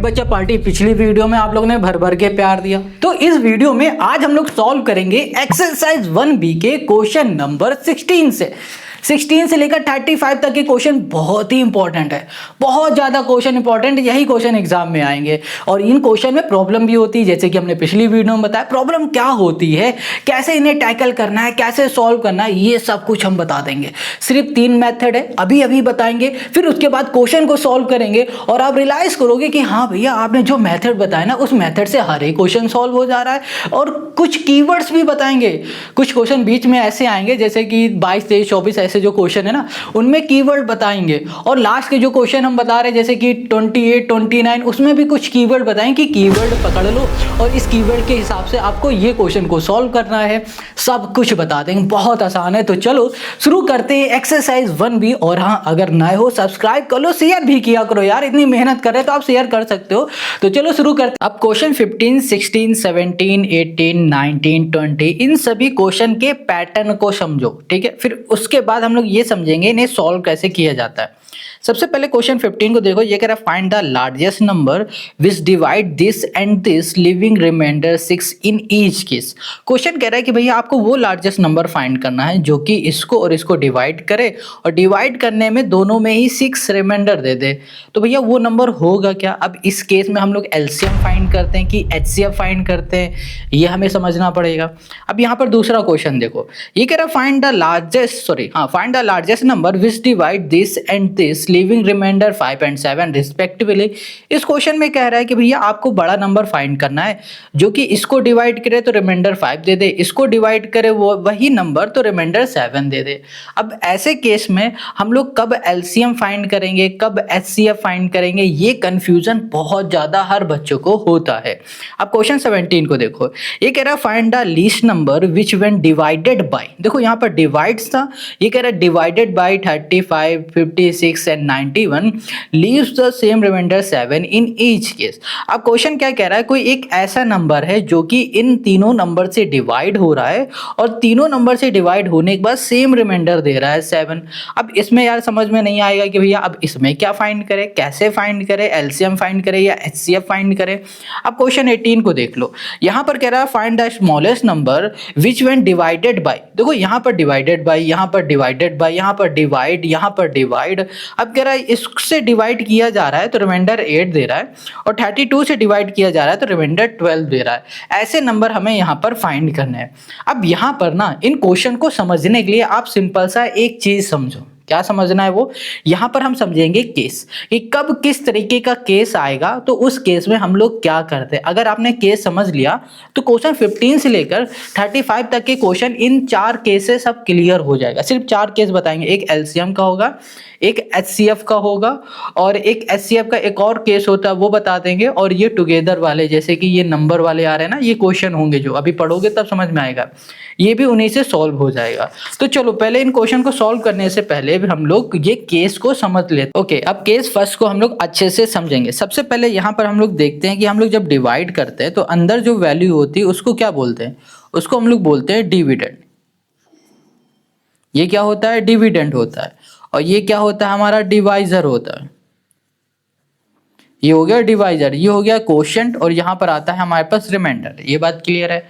बच्चा पार्टी पिछली वीडियो में आप लोगों ने भर भर के प्यार दिया, तो इस वीडियो में आज हम लोग सॉल्व करेंगे एक्सरसाइज 1B के क्वेश्चन नंबर 16 से लेकर 35 तक के क्वेश्चन बहुत ही इंपॉर्टेंट है। बहुत ज़्यादा क्वेश्चन इंपॉर्टेंट, यही क्वेश्चन एग्जाम में आएंगे और इन क्वेश्चन में प्रॉब्लम भी होती है, जैसे कि हमने पिछली वीडियो में बताया प्रॉब्लम क्या होती है, कैसे इन्हें टैकल करना है, कैसे सॉल्व करना है, ये सब कुछ हम बता देंगे। सिर्फ 3 मेथड है, अभी अभी बताएंगे, फिर उसके बाद क्वेश्चन को सॉल्व करेंगे और आप रियलाइज करोगे कि हाँ भैया आपने जो मेथड बताया ना उस मेथड से हर एक क्वेश्चन सॉल्व हो जा रहा है। और कुछ कीवर्ड्स भी बताएंगे, कुछ क्वेश्चन बीच में ऐसे आएंगे जैसे कि 22, 23, 24 ऐसे जो क्वेश्चन है ना उनमें कीवर्ड बताएंगे, और लास्ट के जो क्वेश्चन हम बता रहे हैं जैसे कि 28, 29 उसमें भी कुछ कीवर्ड बताएंगे कि कीवर्ड पकड़ लो और इस कीवर्ड के हिसाब से आपको ये क्वेश्चन को सॉल्व करना है। सब कुछ बता देंगे, बहुत आसान है। तो चलो शुरू करते हैं एक्सरसाइज 1B। और हाँ, अगर नए हो सब्सक्राइब कर लो, शेयर भी किया करो यार, इतनी मेहनत कर रहे तो आप शेयर कर सकते हो। तो चलो शुरू करते हैं। अब क्वेश्चन 15, 16, 17, 18, 19, 20 इन सभी क्वेश्चन के पैटर्न को समझो, ठीक है। फिर उसके बाद हम लोग ये समझेंगे इन्हें सॉल्व कैसे किया जाता है। सबसे पहले क्वेश्चन 15 को देखो, ये कह रहा है find the largest number which divide this and this living reminder 6 in each case. Question कह रहा है कि भैया आपको वो लार्जेस्ट नंबर फाइंड करना है जो कि इसको और इसको डिवाइड करे और डिवाइड करने में दोनों में ही 6 रिमाइंडर दे दे। तो भैया वो नंबर होगा क्या? अब इस केस में हम लोग एलसीएम फाइंड करते हैं कि एचसीएफ फाइंड करते हैं, ये हमें समझना पड़ेगा। अब यहाँ पर दूसरा क्वेश्चन देखो, ये कह रहा है find the largest number which divide this and this living reminder 5 and 7 respectively. इस क्वेश्चन में कह रहा है कि भैया आपको बड़ा नंबर फाइंड करना है जो कि इसको डिवाइड करे तो रिमाइंडर 5 दे दे, इसको डिवाइड करे वो वही नंबर तो रिमाइंडर 7 दे दे। अब ऐसे केस में हम लोग कब एलसीएम फाइंड करेंगे, कब एचसीएफ फाइंड करेंगे, ये कंफ्यूजन बहुत ज्यादा हर बच्चों को होता है। अब क्वेश्चन 17 को देखो, ये कह रहा है find the least number which when divided bye, देखो यहाँ पर डिवाइड्स था, ये कह रहा है divided by 35, 56 and 91 leaves the same remainder 7 in each case। अब क्वेश्चन क्या कह रहा है, कोई एक ऐसा नंबर है जो कि इन तीनों नंबर से डिवाइड हो रहा है और तीनों नंबर से डिवाइड होने के बाद सेम रिमाइंडर दे रहा है 7। अब इसमें यार समझ में नहीं आएगा कि भैया अब इसमें क्या फाइंड करें, कैसे फाइंड करें, एलसीएम फाइंड करें या एचसीएफ फाइंड करें। अब क्वेश्चन 18 को देख लो, यहाँ पर कह रहा है find the smallest number which when divided bye, देखो यहाँ पर डिवाइडेड बाय, यहाँ पर डिवाइडेड बाय, यहाँ पर डिवाइड, यहाँ पर डिवाइड। अब कह रहा है इससे डिवाइड किया जा रहा है तो रिमाइंडर 8 दे रहा है और 32 से डिवाइड किया जा रहा है तो रिमाइंडर 12 दे रहा है। ऐसे नंबर हमें यहाँ पर फाइंड करने हैं। अब यहाँ पर ना इन क्वेश्चन को समझने के लिए आप सिंपल सा एक चीज समझो। क्या समझना है वो? यहाँ पर हम समझेंगे केस, कि कब किस तरीके का केस आएगा तो उस केस में हम लोग क्या करते हैं। अगर आपने केस समझ लिया तो क्वेश्चन 15 से लेकर 35 तक के क्वेश्चन इन 4 केसेस सब क्लियर हो जाएगा। सिर्फ 4 केस बताएंगे, एक एलसीएम का होगा, एक एचसीएफ का होगा और एक एचसीएफ का एक और केस होता है वो बता देंगे, और ये टुगेदर वाले जैसे कि ये नंबर वाले आ रहे हैं ना, ये क्वेश्चन होंगे जो अभी पढ़ोगे तब समझ में आएगा, ये भी उन्हीं से सॉल्व हो जाएगा। तो चलो पहले इन क्वेश्चन को सॉल्व करने से पहले भी हम लोग ये केस को समझ लेते। ओके, अब केस फर्स्ट को हम लोग अच्छे से समझेंगे। सबसे पहले यहाँ पर हम लोग देखते हैं कि हम लोग जब डिवाइड करते हैं तो अंदर जो वैल्यू होती है उसको क्या बोलते हैं, उसको हम लोग बोलते हैं डिविडेंड। ये क्या होता है? डिविडेंड होता है। और ये क्या होता है? हमारा डिवाइजर होता है। ये हो गया डिवाइजर, ये हो गया कोशेंट, और यहाँ पर आता है हमारे पास रिमाइंडर। ये बात क्लियर है।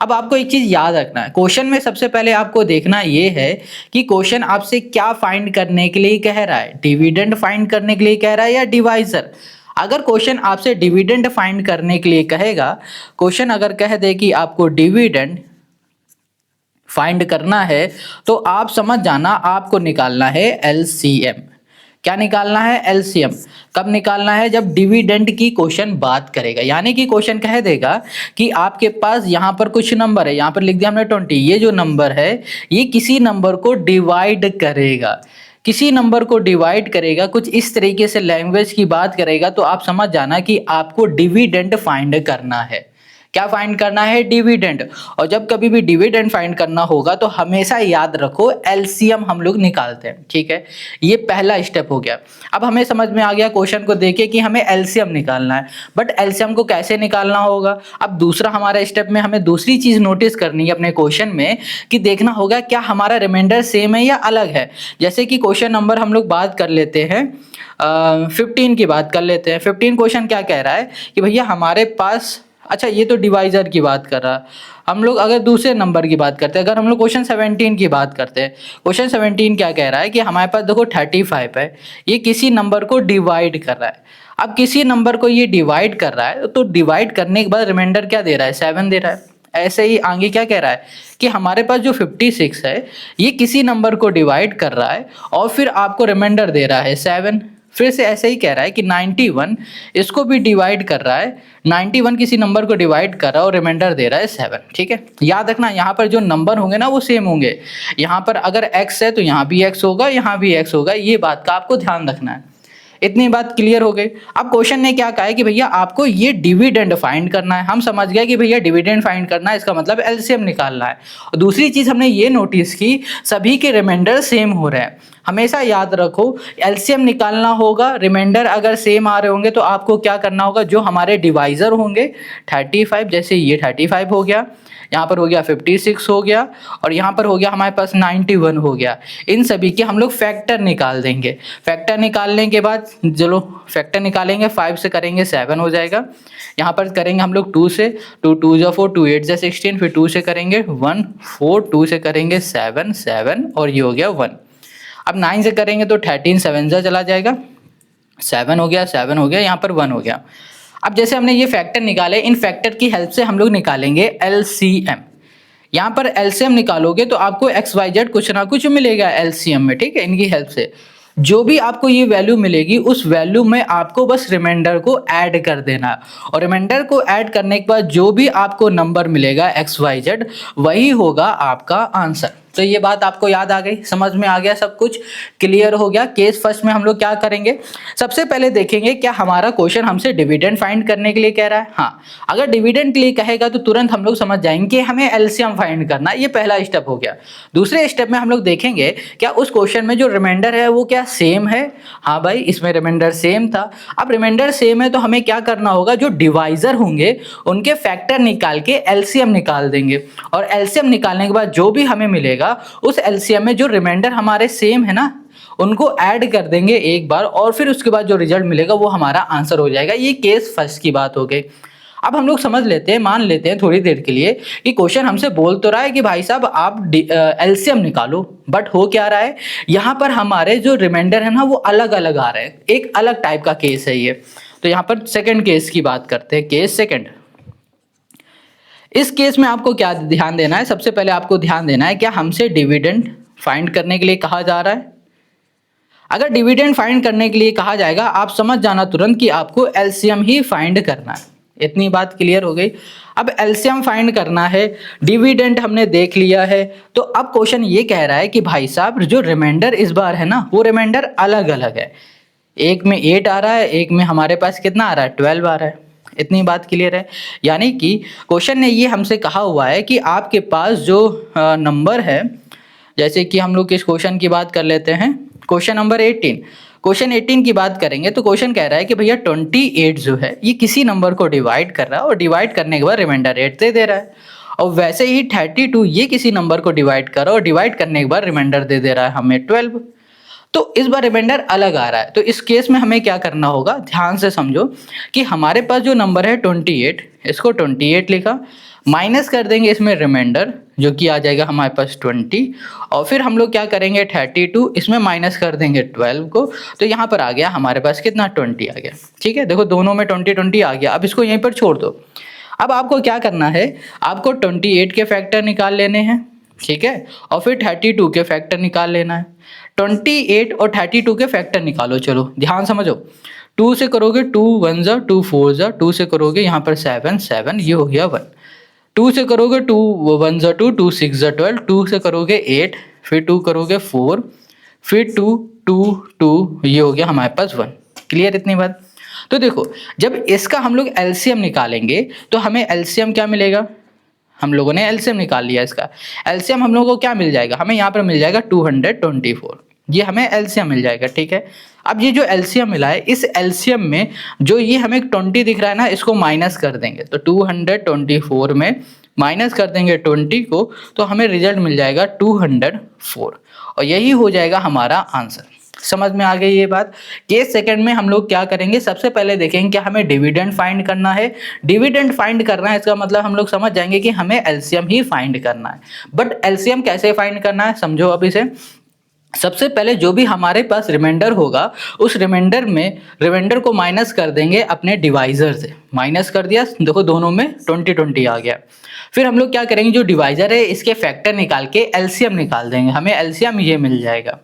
अब आपको एक चीज याद रखना है, क्वेश्चन में सबसे पहले आपको देखना ये है कि क्वेश्चन आपसे क्या फाइंड करने के लिए कह रहा है, डिविडेंड फाइंड करने के लिए कह रहा है या डिवाइजर। अगर क्वेश्चन आपसे डिविडेंड फाइंड करने के लिए कहेगा, क्वेश्चन अगर कह दे कि आपको डिविडेंड फाइंड करना है तो आप समझ जाना आपको निकालना है एलसीएम। क्या निकालना है? एलसीएम। कब निकालना है? जब डिविडेंड की क्वेश्चन बात करेगा, यानी कि क्वेश्चन कह देगा कि आपके पास यहाँ पर कुछ नंबर है, यहाँ पर लिख दिया हमने 20, ये जो नंबर है ये किसी नंबर को डिवाइड करेगा, किसी नंबर को डिवाइड करेगा, कुछ इस तरीके से लैंग्वेज की बात करेगा, तो आप समझ जाना कि आपको डिविडेंड फाइंड करना है। क्या फाइंड करना है? डिविडेंड। और जब कभी भी डिविडेंड फाइंड करना होगा तो हमेशा याद रखो एलसीएम हम लोग निकालते हैं, ठीक है। ये पहला स्टेप हो गया। अब हमें समझ में आ गया क्वेश्चन को देखे कि हमें एलसीएम निकालना है, बट एलसीएम को कैसे निकालना होगा। अब दूसरा हमारा स्टेप में हमें दूसरी चीज नोटिस करनी है अपने क्वेश्चन में, कि देखना होगा क्या हमारा रिमाइंडर सेम है या अलग है। जैसे कि क्वेश्चन नंबर हम लोग बात कर लेते हैं 15 की बात कर लेते हैं। 15 क्वेश्चन क्या कह रहा है कि भैया हमारे पास, अच्छा ये तो डिवाइजर की बात कर रहा है। हम लोग अगर दूसरे नंबर की बात करते हैं, अगर हम लोग क्वेश्चन 17 की बात करते हैं, क्वेश्चन 17 क्या कह रहा है कि हमारे पास देखो 35 है, ये किसी नंबर को डिवाइड कर रहा है। अब किसी नंबर को ये डिवाइड कर रहा है तो डिवाइड करने के बाद रिमाइंडर क्या दे रहा है, 7 दे रहा है। ऐसे ही आगे क्या कह रहा है कि हमारे पास जो 56 है ये किसी नंबर को डिवाइड कर रहा है और फिर आपको रिमाइंडर दे रहा है 7। फिर से ऐसे ही कह रहा है कि 91 इसको भी डिवाइड कर रहा है, 91 किसी नंबर को डिवाइड कर रहा है और रिमाइंडर दे रहा है 7। ठीक है, याद रखना यहाँ पर जो नंबर होंगे ना वो सेम होंगे। यहाँ पर अगर x है तो यहाँ भी x होगा, यहाँ भी x होगा, ये बात का आपको ध्यान रखना है। इतनी बात क्लियर हो गई। अब क्वेश्चन ने क्या कहा है कि भैया आपको ये डिविडेंड फाइंड करना है। हम समझ गए कि भैया डिविडेंड फाइंड करना है, इसका मतलब एलसीएम निकालना है। और दूसरी चीज हमने ये नोटिस की, सभी के रिमाइंडर सेम हो रहे हैं। हमेशा याद रखो एलसीएम निकालना होगा, रिमाइंडर अगर सेम आ रहे होंगे तो आपको क्या करना होगा, जो हमारे डिवाइजर होंगे 35, जैसे ये 35 हो गया, यहाँ पर हो गया 56 हो गया और यहाँ पर हो गया हमारे पास 91 हो गया, इन सभी के हम लोग फैक्टर निकाल देंगे। फैक्टर निकालने के बाद चलो फैक्टर निकालेंगे, 5 से करेंगे 7 हो जाएगा, यहाँ पर करेंगे हम लोग 2 से, 2 2 जा 4, 2 8 जा 16, फिर 2 से करेंगे 1 4, 2 से करेंगे 7 7 और ये हो गया 1। अब 9 से करेंगे तो 13 7 जा चला जाएगा, 7 हो गया, 7 हो गया, यहाँ पर 1 हो गया। अब जैसे हमने ये फैक्टर निकाले, इन फैक्टर की हेल्प से हम लोग निकालेंगे एलसीएम। यहाँ पर एलसीएम निकालोगे तो आपको एक्स वाई जेड कुछ ना कुछ मिलेगा एलसीएम में। ठीक है, इनकी हेल्प से जो भी आपको ये वैल्यू मिलेगी उस वैल्यू में आपको बस रिमाइंडर को ऐड कर देना, और रिमाइंडर को ऐड करने के बाद जो भी आपको नंबर मिलेगा एक्स वाई जेड वही होगा आपका आंसर। तो ये बात आपको याद आ गई, समझ में आ गया, सब कुछ क्लियर हो गया। केस फर्स्ट में हम लोग क्या करेंगे, सबसे पहले देखेंगे क्या हमारा क्वेश्चन हमसे डिविडेंड फाइंड करने के लिए कह रहा है। हाँ, अगर डिविडेंड के लिए कहेगा तो तुरंत हम लोग समझ जाएंगे कि हमें एलसीएम फाइंड करना है, ये पहला स्टेप हो गया। दूसरे स्टेप में हम लोग देखेंगे क्या उस क्वेश्चन में जो रिमाइंडर है वो क्या सेम है। हाँ भाई, इसमें रिमाइंडर सेम था। अब रिमाइंडर सेम है तो हमें क्या करना होगा, जो डिवाइजर होंगे उनके फैक्टर निकाल के एलसीएम निकाल देंगे, और एलसीएम निकालने के बाद जो भी हमें मिलेगा उस एलसीएम में जो रिमाइंडर हमारे सेम है ना उनको ऐड कर देंगे एक बार, और फिर उसके बाद जो रिजल्ट मिलेगा वो हमारा आंसर हो जाएगा। ये केस फर्स्ट की बात हो गई। अब हम लोग समझ लेते हैं, मान लेते हैं थोड़ी देर के लिए कि क्वेश्चन हमसे बोल तो रहा है कि भाई साहब आप एलसीएम निकालो, बट हो क्या रहा है, यहाँ पर हमारे जो रिमाइंडर है ना वो अलग अलग आ रहे हैं, एक अलग टाइप का केस है ये। तो यहाँ पर सेकेंड केस की बात करते हैं, केस सेकेंड। इस केस में आपको क्या ध्यान देना है, सबसे पहले आपको ध्यान देना है क्या हमसे डिविडेंड फाइंड करने के लिए कहा जा रहा है। अगर डिविडेंड फाइंड करने के लिए कहा जाएगा आप समझ जाना तुरंत कि आपको एलसीएम ही फाइंड करना है। इतनी बात क्लियर हो गई। अब एलसीएम फाइंड करना है, डिविडेंड हमने देख लिया है, तो अब क्वेश्चन ये कह रहा है कि भाई साहब जो रिमाइंडर इस बार है ना वो रिमाइंडर अलग अलग है। एक में 8 आ रहा है, एक में हमारे पास कितना आ रहा है, 12 आ रहा है। इतनी बात क्लियर है। यानी कि क्वेश्चन ने ये हमसे कहा हुआ है कि आपके पास जो नंबर है, जैसे कि हम लोग इस क्वेश्चन की बात कर लेते हैं, क्वेश्चन नंबर 18, क्वेश्चन 18 की बात करेंगे तो क्वेश्चन कह रहा है कि भैया 28 जो है ये किसी नंबर को डिवाइड कर रहा है और डिवाइड करने के बाद रिमाइंडर 8 दे रहा है, और वैसे ही 32 ये किसी नंबर को डिवाइड कर रहा है और डिवाइड करने के बाद रिमाइंडर दे रहा है हमें 12। तो इस बार रिमाइंडर अलग आ रहा है। तो इस केस में हमें क्या करना होगा, ध्यान से समझो कि हमारे पास जो नंबर है 28, इसको 28 लिखा, माइनस कर देंगे इसमें रिमाइंडर जो कि आ जाएगा हमारे पास 20, और फिर हम लोग क्या करेंगे 32 इसमें माइनस कर देंगे 12 को, तो यहाँ पर आ गया हमारे पास कितना 20 आ गया। ठीक है, देखो दोनों में 20 20 आ गया। अब इसको यहीं पर छोड़ दो। अब आपको क्या करना है, आपको 28 के फैक्टर निकाल लेने हैं, ठीक है, और फिर 32 के फैक्टर निकाल लेना है। 28 और 32 के फैक्टर निकालो, चलो ध्यान समझो। 2 से करोगे 2 1 जा 2 4 जा, 2 से करोगे यहाँ पर 7 7, ये हो गया 1। 2 से करोगे 2 1 जा 2 2 6 जा 12, 2 से करोगे 8, फिर 2 करोगे 4, फिर 2 2 2, ये हो गया हमारे पास 1। क्लियर इतनी बात। तो देखो जब इसका हम लोग एलसीएम निकालेंगे तो हमें एलसीएम क्या मिलेगा, हम लोगों ने एलसीएम निकाल लिया, इसका एलसीएम हम लोगों को क्या मिल जाएगा, हमें यहाँ पर मिल जाएगा 224, ये हमें एलसीएम मिल जाएगा। ठीक है, अब ये जो एलसीएम मिला है इस एलसीएम में जो ये हमें 20 दिख रहा है ना इसको माइनस कर देंगे, तो 224 में माइनस कर देंगे 20 को, तो हमें रिजल्ट मिल जाएगा 204, और यही हो जाएगा हमारा आंसर। समझ में आ गई ये बात। केस सेकंड में हम लोग क्या करेंगे, सबसे पहले देखेंगे कि हमें डिविडेंड फाइंड करना है। डिविडेंड फाइंड करना है इसका मतलब हम लोग समझ जाएंगे कि हमें एलसीएम ही फाइंड करना है। बट एलसीएम कैसे फाइंड करना है समझो अब इसे। सबसे पहले जो भी हमारे पास रिमाइंडर होगा उस रिमाइंडर को माइनस कर देंगे अपने डिवाइजर से। माइनस कर दिया, देखो दोनों में 20 आ गया। फिर हम लोग क्या करेंगे, जो डिवाइजर है इसके फैक्टर निकाल के एलसीएम निकाल देंगे, हमें एलसीएम ये मिल जाएगा।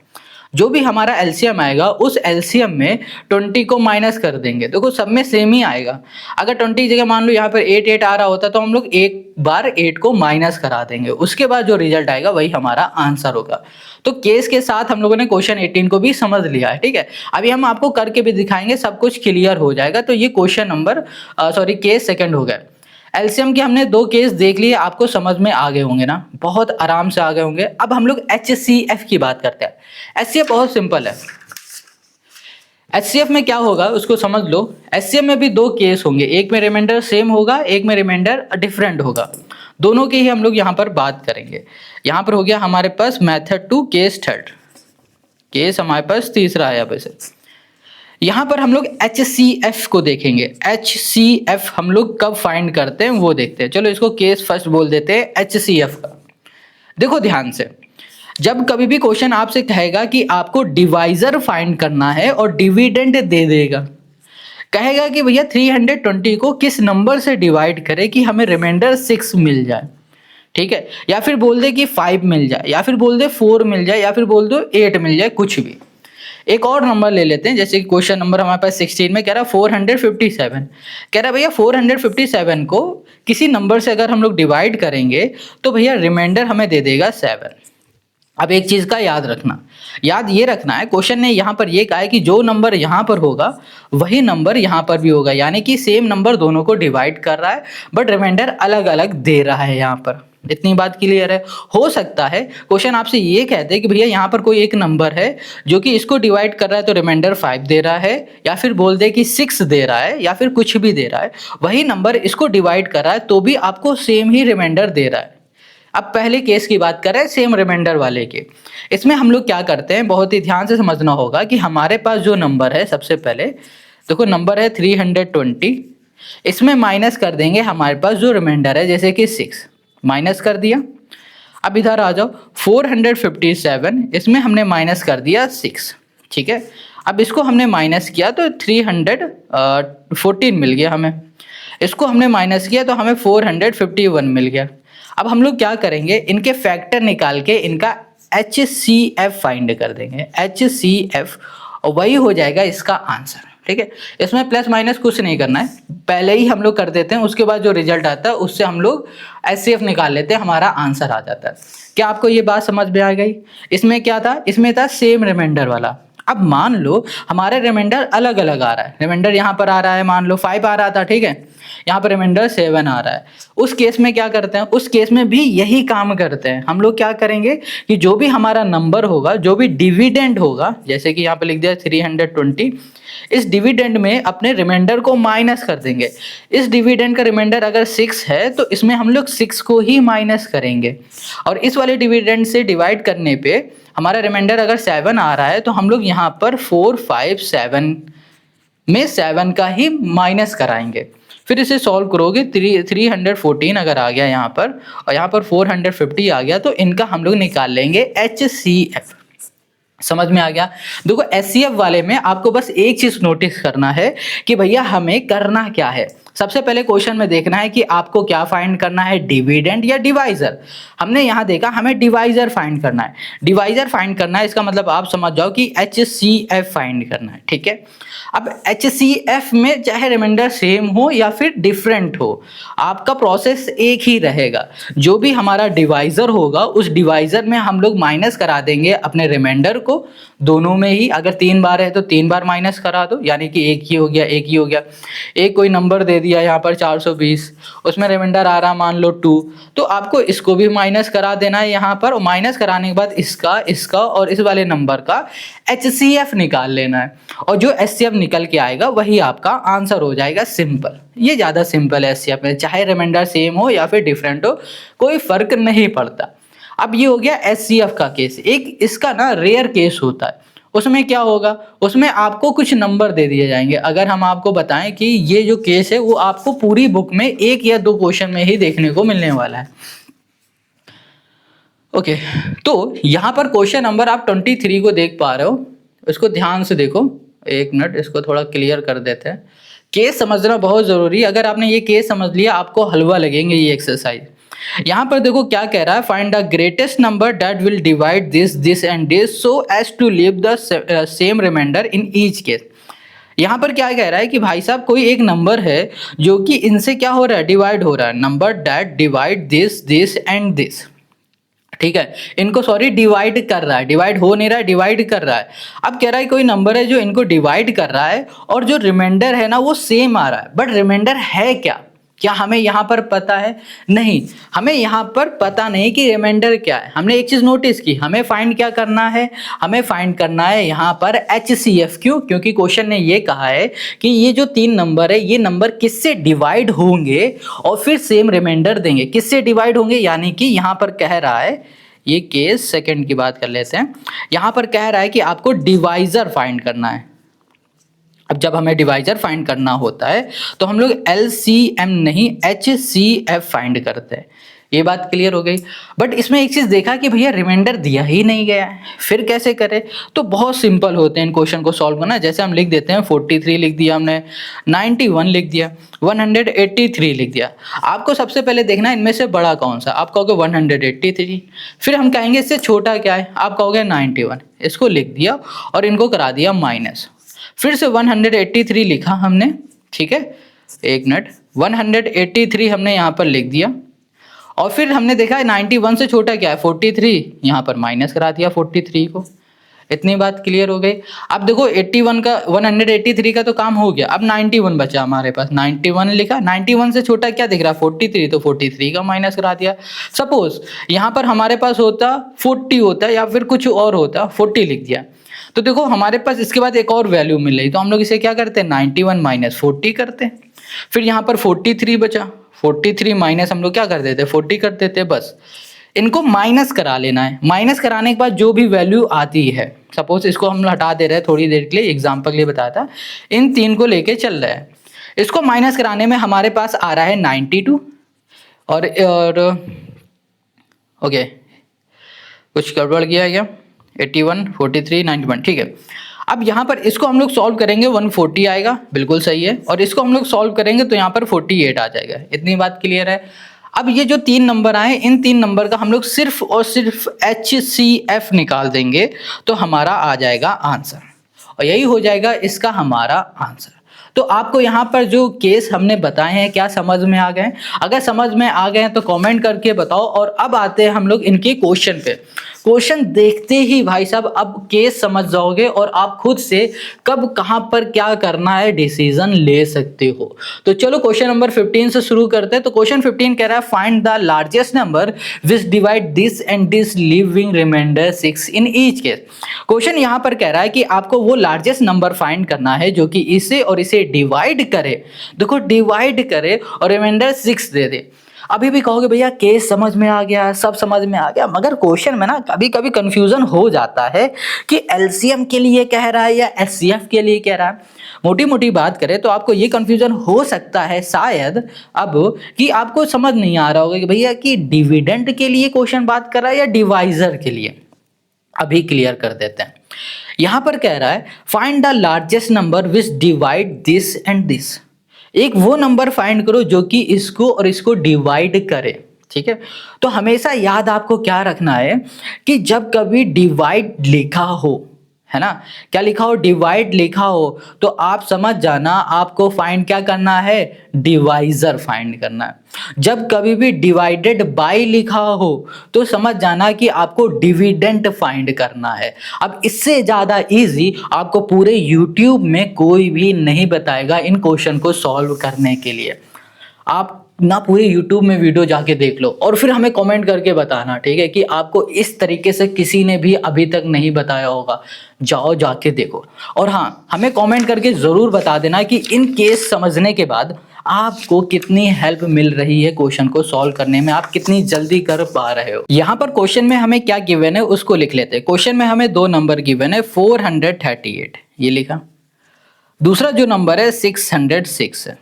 जो भी हमारा एलसीएम आएगा उस एलसीएम में 20 को माइनस कर देंगे। देखो सब में सेम ही आएगा। अगर 20 की जगह मान लो यहाँ पर 8 आ रहा होता तो हम लोग एक बार 8 को माइनस करा देंगे, उसके बाद जो रिजल्ट आएगा वही हमारा आंसर होगा। तो केस के साथ हम लोगों ने क्वेश्चन 18 को भी समझ लिया है, ठीक है। अभी हम आपको करके भी दिखाएंगे, सब कुछ क्लियर हो जाएगा। तो ये क्वेश्चन नंबर केस सेकंड हो गया। एलसीएम के हमने 2 केस देख लिए, आपको समझ में आ गए होंगे ना, बहुत आराम से आ गए होंगे। अब हम लोग एचसीएफ की बात करते हैं। एचसीएफ बहुत सिंपल है। एचसीएफ में क्या होगा उसको समझ लो। एचसीएफ में भी 2 केस होंगे, एक में रिमाइंडर सेम होगा, एक में रिमाइंडर डिफरेंट होगा। दोनों की ही हम लोग यहाँ पर बात करेंगे। यहाँ पर हो गया हमारे पास मेथड 2 केस थर्ड, केस हमारे पास तीसरा है। अब इसे यहाँ पर हम लोग HCF को देखेंगे। HCF हम लोग कब फाइंड करते हैं वो देखते हैं। चलो इसको केस फर्स्ट बोल देते हैं HCF का। देखो ध्यान से, जब कभी भी क्वेश्चन आपसे कहेगा कि आपको डिवाइजर फाइंड करना है और डिविडेंड दे देगा, कहेगा कि भैया 320 को किस नंबर से डिवाइड करें कि हमें रिमाइंडर 6 मिल जाए, ठीक है, या फिर बोल दे कि 5 मिल जाए, या फिर बोल दे 4 मिल जाए, या फिर बोल दो 8 मिल जाए, कुछ भी। एक और नंबर ले लेते हैं, जैसे कि क्वेश्चन नंबर हमारे पास 16 में कह रहा 457, कह रहा भैया 457 को किसी नंबर से अगर हम लोग डिवाइड करेंगे तो भैया रिमाइंडर हमें दे देगा 7। अब एक चीज का याद ये रखना है, क्वेश्चन ने यहाँ पर ये कहा है कि जो नंबर यहाँ पर होगा वही नंबर यहाँ पर भी होगा, यानी कि सेम नंबर दोनों को डिवाइड कर रहा है बट रिमाइंडर अलग अलग दे रहा है। यहाँ पर इतनी बात क्लियर है। हो सकता है क्वेश्चन आपसे ये कहते हैं कि भैया यहाँ पर कोई एक नंबर है जो कि इसको डिवाइड कर रहा है तो रिमाइंडर 5 दे रहा है, या फिर बोल दे कि 6 दे रहा है, या फिर कुछ भी दे रहा है, वही नंबर इसको डिवाइड कर रहा है तो भी आपको सेम ही रिमाइंडर दे रहा है। अब पहले केस की बात करें सेम रिमाइंडर वाले के, इसमें हम लोग क्या करते हैं, बहुत ही ध्यान से समझना होगा कि हमारे पास जो नंबर है, सबसे पहले देखो नंबर है 320, इसमें माइनस कर देंगे हमारे पास जो रिमाइंडर है, जैसे कि 6 माइनस कर दिया। अब इधर आ जाओ 457, इसमें हमने माइनस कर दिया 6, ठीक है। अब इसको हमने माइनस किया तो 314 मिल गया हमें, इसको हमने माइनस किया तो हमें 451 मिल गया। अब हम लोग क्या करेंगे, इनके फैक्टर निकाल के इनका HCF फाइंड कर देंगे, HCF, और वही हो जाएगा इसका आंसर, ठीक है। इसमें प्लस माइनस कुछ नहीं करना है, पहले ही हम लोग कर देते हैं, उसके बाद जो रिजल्ट आता है उससे हम लोग HCF निकाल लेते हैं, हमारा आंसर आ जाता है। क्या आपको ये बात समझ में आ गई? इसमें क्या था, इसमें था सेम रिमाइंडर वाला। अब मान लो हमारे रिमाइंडर अलग अलग आ रहा है, रिमाइंडर यहाँ पर आ रहा है, मान लो 5 आ रहा था, ठीक है, यहाँ पर रिमाइंडर 7 आ रहा है। उस केस में क्या करते हैं, उस केस में भी यही काम करते हैं। हम लोग क्या करेंगे कि जो भी हमारा नंबर होगा, जो भी डिविडेंड होगा, जैसे कि यहाँ पे लिख दिया 320, इस डिविडेंड में अपने रिमाइंडर को माइनस कर देंगे। इस डिविडेंड का रिमाइंडर अगर 6 है तो इसमें हम लोग 6 को ही माइनस करेंगे, और इस वाले डिविडेंड से डिवाइड करने पे हमारा रिमाइंडर अगर 7 आ रहा है तो हम लोग यहाँ पर 457 में 7 का ही माइनस कराएंगे। फिर इसे सॉल्व करोगे, 314 अगर आ गया यहाँ पर, और यहाँ पर 450 आ गया, तो इनका हम लोग निकाल लेंगे HCF। समझ में आ गया? देखो HCF वाले में आपको बस एक चीज नोटिस करना है कि भैया हमें करना क्या है। सबसे पहले क्वेश्चन में देखना है कि आपको क्या फाइंड करना है, डिविडेंड या डिवाइजर। हमने यहाँ देखा हमें डिवाइजर फाइंड करना है। डिवाइजर फाइंड करना है, इसका मतलब आप समझ जाओ कि HCF फाइंड करना है, ठीक है। अब HCF में चाहे रिमाइंडर सेम हो या फिर डिफरेंट हो, आपका प्रोसेस एक ही रहेगा। जो भी हमारा डिवाइजर होगा उस डिवाइजर में हम लोग माइनस करा देंगे अपने रिमाइंडर को, दोनों में ही। अगर 3 बार है तो 3 बार माइनस करा दो, यानी कि एक ही हो गया, एक ही हो गया। एक कोई नंबर दे दिया यहाँ पर 420, उसमें रिमाइंडर आ रहा मान लो 2, तो आपको इसको भी माइनस करा देना है यहाँ पर, और माइनस कराने के बाद इसका और इस वाले नंबर का HCF निकाल लेना है, और जो HCF निकल के आएगा वही आपका आंसर हो जाएगा। सिंपल, ये ज़्यादा सिंपल है HCF में, चाहे रिमाइंडर सेम हो या फिर डिफरेंट हो, कोई फर्क नहीं पड़ता। अब ये हो गया HCF का केस। एक इसका ना रेयर केस होता है, उसमें क्या होगा, उसमें आपको कुछ नंबर दे दिए जाएंगे। अगर हम आपको बताएं कि ये जो केस है वो आपको पूरी बुक में 1 या 2 क्वेश्चन में ही देखने को मिलने वाला है। ओके, तो यहाँ पर क्वेश्चन नंबर आप 23 को देख पा रहे हो, इसको ध्यान से देखो। एक मिनट, इसको थोड़ा क्लियर कर देते हैं। केस समझना बहुत जरूरी है। अगर आपने ये केस समझ लिया आपको हलवा लगेंगे ये एक्सरसाइज। यहाँ पर देखो क्या कह रहा है, find the greatest number that will divide this this and this so as to leave the same reminder in each case. यहाँ पर क्या कह रहा है कि भाई साहब कोई एक नंबर है जो कि इनसे क्या हो रहा है, डिवाइड हो रहा है। Number that divide this this and this, ठीक है, इनको सॉरी डिवाइड कर रहा है, डिवाइड हो नहीं रहा है, डिवाइड कर रहा है। अब कह रहा है कोई नंबर है जो इनको डिवाइड कर रहा है और जो रिमाइंडर है ना वो सेम आ रहा है। बट रिमाइंडर है क्या, क्या हमें यहाँ पर पता है? नहीं, हमें यहाँ पर पता नहीं कि रिमाइंडर क्या है। हमने एक चीज नोटिस की, हमें फाइंड क्या करना है, हमें फाइंड करना है यहाँ पर HCF। क्यों? क्योंकि क्वेश्चन ने ये कहा है कि ये जो 3 नंबर है ये नंबर किससे डिवाइड होंगे और फिर सेम रिमाइंडर देंगे। किससे डिवाइड होंगे, यानी कि यहाँ पर कह रहा है, ये केस सेकंड की बात कर लेते हैं। यहाँ पर कह रहा है कि आपको डिवाइजर फाइंड करना है। अब जब हमें डिवाइजर फाइंड करना होता है तो हम लोग LCM नहीं HCF फाइंड करते हैं। ये बात क्लियर हो गई। बट इसमें एक चीज देखा कि भैया रिमाइंडर दिया ही नहीं गया है, फिर कैसे करें? तो बहुत सिंपल होते हैं इन क्वेश्चन को सॉल्व करना। जैसे हम लिख देते हैं 43 लिख दिया हमने, 91 लिख दिया, 183 लिख दिया। आपको सबसे पहले देखना है इनमें से बड़ा कौन सा। आप कहोगे 183, फिर हम कहेंगे इससे छोटा क्या है, आप कहोगे 91। इसको लिख दिया और इनको करा दिया माइनस, फिर से 183 लिखा हमने, ठीक है, एक मिनट, 183 हमने यहाँ पर लिख दिया और फिर हमने देखा 91 से छोटा क्या है 43, यहाँ पर माइनस करा दिया 43 को। इतनी बात क्लियर हो गई। अब देखो 81 का 183 का तो काम हो गया, अब 91 बचा हमारे पास, 91 लिखा, 91 से छोटा क्या दिख रहा है 43, तो 43 का माइनस करा दिया। सपोज यहाँ पर हमारे पास होता 40 होता या फिर कुछ और होता, 40 लिख दिया, तो देखो हमारे पास इसके बाद एक और वैल्यू मिल रही, तो हम लोग इसे क्या करते हैं 91 माइनस 40 करते हैं। फिर यहाँ पर 43 बचा, 43 माइनस हम लोग क्या कर देते हैं 40 कर देते हैं। बस इनको माइनस करा लेना है। माइनस कराने के बाद जो भी वैल्यू आती है, सपोज इसको हम हटा दे रहे हैं थोड़ी देर के लिए, एग्जाम्पल के लिए बताया था, इन 3 को लेके चल रहा है। इसको माइनस कराने में हमारे पास आ रहा है 92 और ओके कुछ गड़बड़ किया है क्या, 81 43 91, ठीक है। अब यहाँ पर इसको हम लोग सॉल्व करेंगे 140 आएगा, बिल्कुल सही है, और इसको हम लोग सॉल्व करेंगे तो यहाँ पर 48 आ जाएगा। इतनी बात क्लियर है। अब ये जो 3 नंबर आए, इन 3 नंबर का हम लोग सिर्फ और सिर्फ HCF निकाल देंगे तो हमारा आ जाएगा आंसर, और यही हो जाएगा इसका हमारा आंसर। तो आपको यहाँ पर जो केस हमने बताए हैं क्या समझ में आ गए? अगर समझ में आ गए हैं तो कमेंट करके बताओ। और अब आते हैं हम लोग इनके क्वेश्चन पे। क्वेश्चन देखते ही भाई साहब अब केस समझ जाओगे और आप खुद से कब कहां पर क्या करना है डिसीजन ले सकते हो। तो चलो क्वेश्चन नंबर 15 से शुरू करते हैं। तो क्वेश्चन 15 कह रहा है find the largest number which divide this and this living reminder 6 in each case. Question यहां पर कह रहा है कि आपको वो लार्जेस्ट नंबर फाइंड करना है जो कि इसे और इसे डिवाइड करे। देखो डिवाइड करे और रिमाइंडर 6 दे दे। अभी भी कहोगे भैया केस समझ में आ गया, सब समझ में आ गया, मगर क्वेश्चन में ना कभी कभी कंफ्यूजन हो जाता है कि एलसीएम के लिए कह रहा है या एचसीएफ के लिए कह रहा है। मोटी मोटी बात करें तो आपको ये कंफ्यूजन हो सकता है शायद अब कि आपको समझ नहीं आ रहा होगा कि भैया कि डिविडेंड के लिए क्वेश्चन बात कर रहा है या डिवाइजर के लिए। अभी क्लियर कर देते हैं। यहां पर कह रहा है find the largest number which divide this and this. एक वो नंबर फाइंड करो जो कि इसको और इसको डिवाइड करे, ठीक है। तो हमेशा याद आपको क्या रखना है कि जब कभी डिवाइड लिखा हो, है ना, क्या लिखा हो, डिवाइड लिखा हो, तो आप समझ जाना आपको फाइंड क्या करना है, डिवाइजर फाइंड करना है। जब कभी भी डिवाइडेड बाय लिखा हो तो समझ जाना कि आपको डिविडेंड फाइंड करना है। अब इससे ज़्यादा इजी आपको पूरे यूट्यूब में कोई भी नहीं बताएगा इन क्वेश्चन को सॉल्व करने के लिए। आप ना पूरे YouTube में वीडियो जाके देख लो और फिर हमें कमेंट करके बताना, ठीक है, कि आपको इस तरीके से किसी ने भी अभी तक नहीं बताया होगा। जाओ जाके देखो और हाँ हमें कमेंट करके ज़रूर बता देना कि इन केस समझने के बाद आपको कितनी हेल्प मिल रही है क्वेश्चन को सॉल्व करने में, आप कितनी जल्दी कर पा रहे हो। यहाँ पर क्वेश्चन में हमें क्या गिवन है उसको लिख लेते हैं। क्वेश्चन में हमें दो नंबर गिवन है, 438 ये लिखा, दूसरा जो नंबर है 606 है,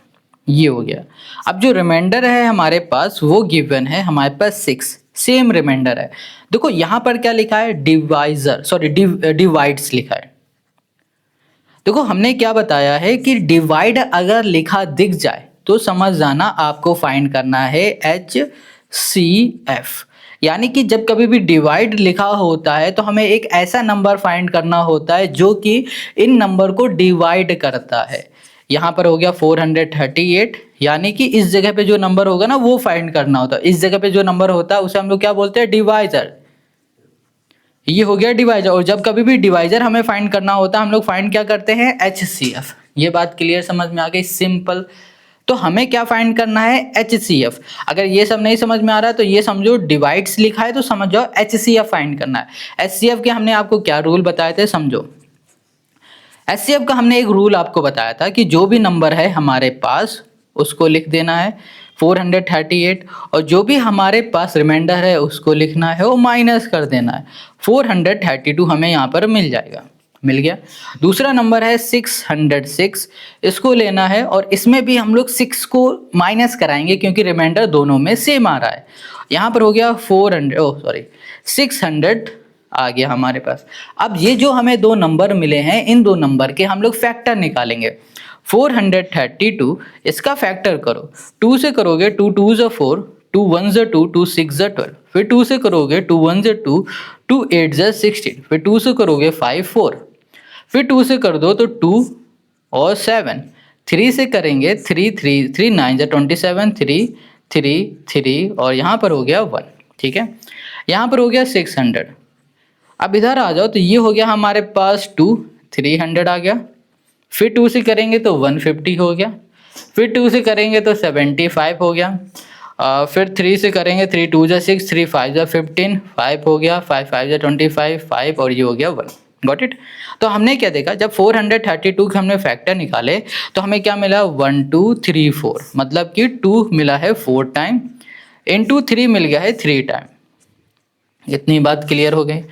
ये हो गया। अब जो रिमाइंडर है हमारे पास वो गिवन है हमारे पास 6, सेम रिमाइंडर है। देखो यहाँ पर क्या लिखा है, डिवाइजर सॉरी डिवाइड्स लिखा है। देखो हमने क्या बताया है कि डिवाइड अगर लिखा दिख जाए तो समझ जाना आपको फाइंड करना है HCF, यानी कि जब कभी भी डिवाइड लिखा होता है तो हमें एक ऐसा नंबर फाइंड करना होता है जो कि इन नंबर को डिवाइड करता है। यहाँ पर हो गया 438, यानी कि इस जगह पे जो नंबर होगा ना वो फाइंड करना होता है। इस जगह पे जो नंबर होता है उसे हम लोग क्या बोलते हैं, डिवाइजर। ये हो गया डिवाइजर। और जब कभी भी डिवाइजर हमें फाइंड करना होता है हम लोग फाइंड क्या करते हैं, HCF। ये बात क्लियर समझ में आ गई, सिंपल। तो हमें क्या फाइंड करना है, HCF। अगर ये सब नहीं समझ में आ रहा है तो ये समझो डिवाइड्स लिखा है तो समझ जाओ HCF फाइंड करना है। HCF के हमने आपको क्या रूल बताए थे, समझो। HCF का हमने एक रूल आपको बताया था कि जो भी नंबर है हमारे पास उसको लिख देना है 438, और जो भी हमारे पास रिमाइंडर है उसको लिखना है, वो माइनस कर देना है। 432 हमें यहाँ पर मिल जाएगा, मिल गया। दूसरा नंबर है 606, इसको लेना है और इसमें भी हम लोग 6 को माइनस कराएंगे क्योंकि रिमाइंडर दोनों में सेम आ रहा है। यहाँ पर हो गया 600 आ गया हमारे पास। अब ये जो हमें दो नंबर मिले हैं इन दो नंबर के हम लोग फैक्टर निकालेंगे। 432 इसका फैक्टर करो, 2 से करोगे 2 2 ज़ा 4, 2 1 ज़ा 2, 2 6 ज़ा 12, फिर 2 से करोगे 2 1 ज़ा 2, 2 8 ज़ा 16, फिर 2 से करोगे 5 4, फिर 2 से कर दो तो 2 और 7, 3 से करेंगे 3 3 3 9 ज़ा 27, 3 3 3 और यहाँ पर हो गया 1, ठीक है। यहाँ पर हो गया 600। अब इधर आ जाओ तो ये हो गया हमारे पास 2, 300 आ गया, फिर 2 से करेंगे तो 150 हो गया, फिर 2 से करेंगे तो 75 हो गया, फिर 3 से करेंगे 3 2 ज़ा 6, 3 5 ज़ा 15, 5 हो गया, 5 5 ज़ा 25, 5 और ये हो गया 1। Got it. तो हमने क्या देखा, जब 432 के हमने फैक्टर निकाले तो हमें क्या मिला, 1 2 3 4, मतलब कि 2 मिला है 4 टाइम, इंटू 3 मिल गया है 3 टाइम। इतनी बात क्लियर हो गई।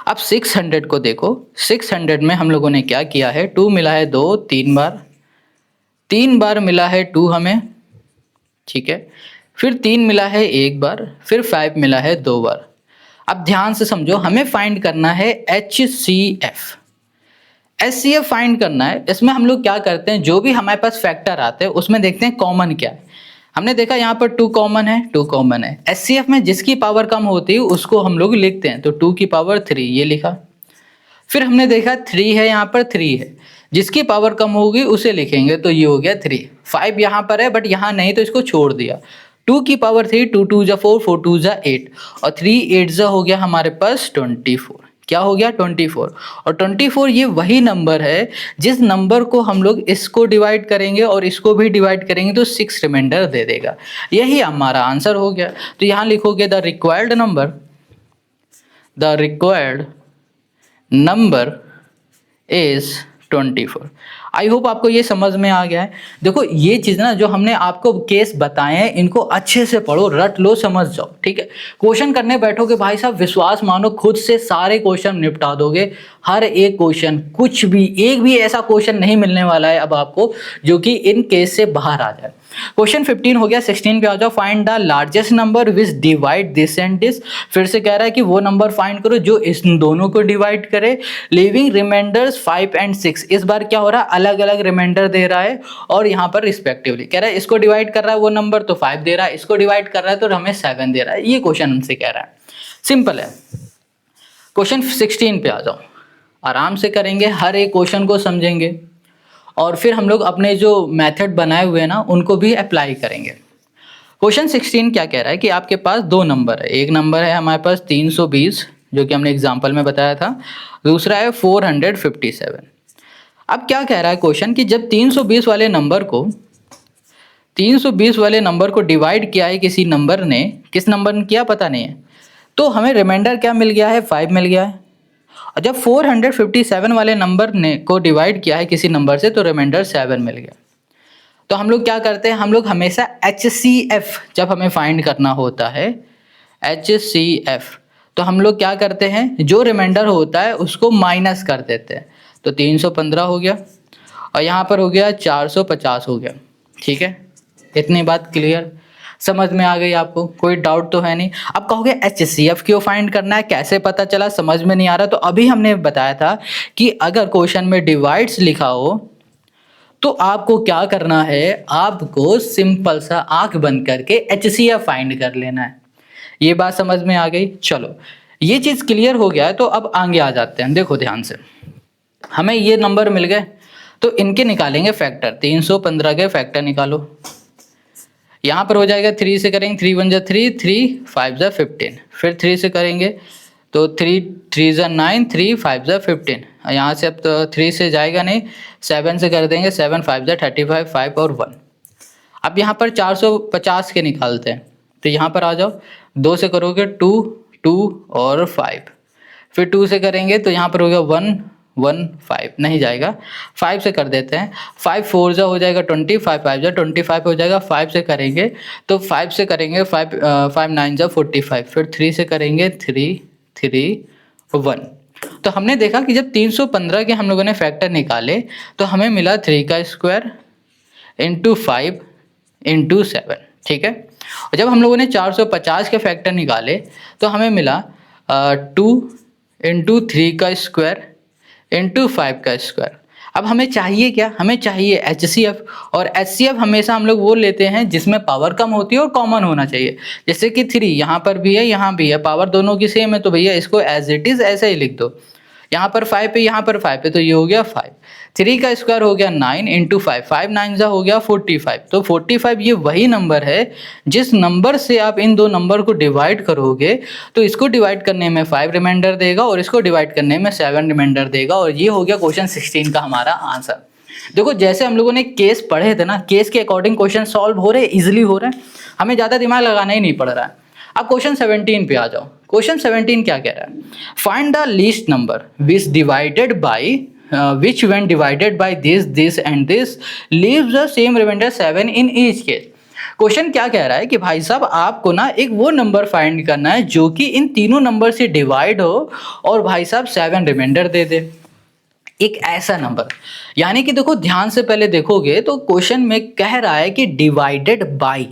अब 600 को देखो, 600 में हम लोगों ने क्या किया है, 2 मिला है 2 3 बार, 3 बार मिला है 2 हमें, ठीक है, फिर 3 मिला है 1 बार, फिर 5 मिला है 2 बार। अब ध्यान से समझो, हमें फाइंड करना है HCF। HCF फाइंड करना है। इसमें हम लोग क्या करते हैं, जो भी हमारे पास फैक्टर आते हैं उसमें देखते हैं कॉमन क्या है। हमने देखा यहाँ पर 2 कॉमन है, 2 कॉमन है। HCF में जिसकी पावर कम होती है उसको हम लोग लिखते हैं, तो 2 की पावर 3 ये लिखा। फिर हमने देखा 3 है, यहाँ पर 3 है, जिसकी पावर कम होगी उसे लिखेंगे, तो ये हो गया 3। 5 यहाँ पर है बट यहाँ नहीं तो इसको छोड़ दिया। 2 की पावर 3, 2 2 ज़ा 4, 4 2 ज़ा 8 और 3 8 ज़ा हो गया हमारे पास 24। क्या हो गया, 24। और 24 ये वही नंबर है जिस नंबर को हम लोग इसको डिवाइड करेंगे और इसको भी डिवाइड करेंगे तो 6 रिमाइंडर दे देगा। यही हमारा आंसर हो गया। तो यहाँ लिखोगे the required number is 24। I hope आपको ये समझ में आ गया है। देखो ये चीज़ ना जो हमने आपको केस बताए हैं इनको अच्छे से पढ़ो, रट लो, समझ जाओ, ठीक है। क्वेश्चन करने बैठोगे भाई साहब, विश्वास मानो खुद से सारे क्वेश्चन निपटा दोगे। हर एक क्वेश्चन, कुछ भी एक भी ऐसा क्वेश्चन नहीं मिलने वाला है अब आपको जो कि इन केस से बाहर आ जाए। क्वेश्चन 15 हो गया, 16 पे आ जाओ। Find the largest number which divide this and this. फिर से कह रहा है कि वो नंबर फाइंड करो जो इस दोनों को डिवाइड करे। Living reminders 5 and 6। इस बार क्या हो रहा है, अलग अलग रिमाइंडर दे रहा है और यहाँ पर रिस्पेक्टिवली कह रहा है इसको डिवाइड कर रहा है वो नंबर तो 5 दे रहा है, इसको डिवाइड कर रहा है तो हमें 7 दे रहा है। ये क्वेश्चन हमसे कह रहा है, सिंपल है। क्वेश्चन 16 पे आ जाओ, आराम से करेंगे, हर एक क्वेश्चन को समझेंगे और फिर हम लोग अपने जो मेथड बनाए हुए हैं ना उनको भी अप्लाई करेंगे। क्वेश्चन 16 क्या कह रहा है कि आपके पास दो नंबर है। एक नंबर है हमारे पास 320 जो कि हमने एग्जाम्पल में बताया था, दूसरा है 457। अब क्या कह रहा है क्वेश्चन कि जब 320 वाले नंबर को डिवाइड किया है किसी नंबर ने, किस नंबर ने किया पता नहीं है, तो हमें रिमाइंडर क्या मिल गया है, 5 मिल गया है। और जब 457 वाले नंबर ने को डिवाइड किया है किसी नंबर से तो रिमाइंडर 7 मिल गया। तो हम लोग क्या करते हैं, हम लोग हमेशा HCF जब हमें फाइंड करना होता है, HCF, तो हम लोग क्या करते हैं, जो रिमाइंडर होता है उसको माइनस कर देते हैं। तो 315 हो गया और यहाँ पर हो गया 450 हो गया। ठीक है, इतनी बात क्लियर, समझ में आ गई आपको, कोई डाउट तो है नहीं। अब कहोगे HCF क्यों फाइंड करना है, कैसे पता चला, समझ में नहीं आ रहा। तो अभी हमने बताया था कि अगर क्वेश्चन में डिवाइड्स लिखा हो तो आपको क्या करना है, आपको सिंपल सा आंख बंद करके HCF फाइंड कर लेना है। ये बात समझ में आ गई। चलो ये चीज क्लियर हो गया है, तो अब आगे आ जाते हैं। देखो ध्यान से, हमें ये नंबर मिल गए तो इनके निकालेंगे फैक्टर। 315 के फैक्टर निकालो। यहाँ पर हो जाएगा 3 से करेंगे, 3 1 जा 3, 3 5 जा 15, फिर 3 से करेंगे तो 3 3 जा 9, 3 5 जा 15। यहाँ से अब तो 3 से जाएगा नहीं, 7 से कर देंगे, 7 5 जा 35, 5 और 1। अब यहाँ पर 450 के निकालते हैं, तो यहाँ पर आ जाओ, 2 से करोगे 2 2 और 5, फिर 2 से करेंगे तो यहाँ पर हो गया 1 1 5, नहीं जाएगा, 5 से कर देते हैं, 5 4 जा हो जाएगा 20, 5 5 जा 25 हो जाएगा, 5 से करेंगे तो 5 से करेंगे 5 5 9 जा 45, फिर 3 से करेंगे 3 3 1। तो हमने देखा कि जब 315 के हम लोगों ने फैक्टर निकाले तो हमें मिला 3 का स्क्वायर इंटू 5 इंटू 7। ठीक है, और जब हम लोगों ने 450 के फैक्टर निकाले तो हमें मिला 2 इंटू 3 का स्क्वायर इंटू 5 का स्क्वायर। अब हमें चाहिए क्या, हमें चाहिए HCF, और HCF हमेशा हम लोग वो लेते हैं जिसमें पावर कम होती है और कॉमन होना चाहिए। जैसे कि 3 यहाँ पर भी है, यहाँ भी है, पावर दोनों की सेम है, तो भैया इसको एज इट इज ऐसे ही लिख दो। यहाँ पर 5 पे, यहाँ पर 5 पे, तो ये हो गया 5। 3 का स्क्वायर हो गया 9 इंटू 5, 5 9 जा हो गया 45। तो 45 ये वही नंबर है जिस नंबर से आप इन दो नंबर को डिवाइड करोगे तो इसको डिवाइड करने में 5 रिमाइंडर देगा और इसको डिवाइड करने में 7 रिमाइंडर देगा। और ये हो गया क्वेश्चन 16 का हमारा आंसर। देखो जैसे हम लोगों ने केस पढ़े थे ना, केस के अकॉर्डिंग क्वेश्चन सॉल्व हो रहे हैं, इजिली हो रहे हैं, हमें ज़्यादा दिमाग लगाना ही नहीं पड़ रहा है। अब क्वेश्चन 17 पे आ जाओ। क्वेश्चन 17 क्या कह रहा है, find the least number which divided by which when divided by this and this leaves the same remainder 7 in each case। Question क्या कह रहा है कि भाई साहब आपको ना एक वो नंबर फाइंड करना है जो कि इन तीनों नंबर से डिवाइड हो और भाई साहब 7 रिमाइंडर दे दे, एक ऐसा नंबर। यानी कि देखो ध्यान से पहले देखोगे तो क्वेश्चन में कह रहा है कि डिवाइडेड बाय।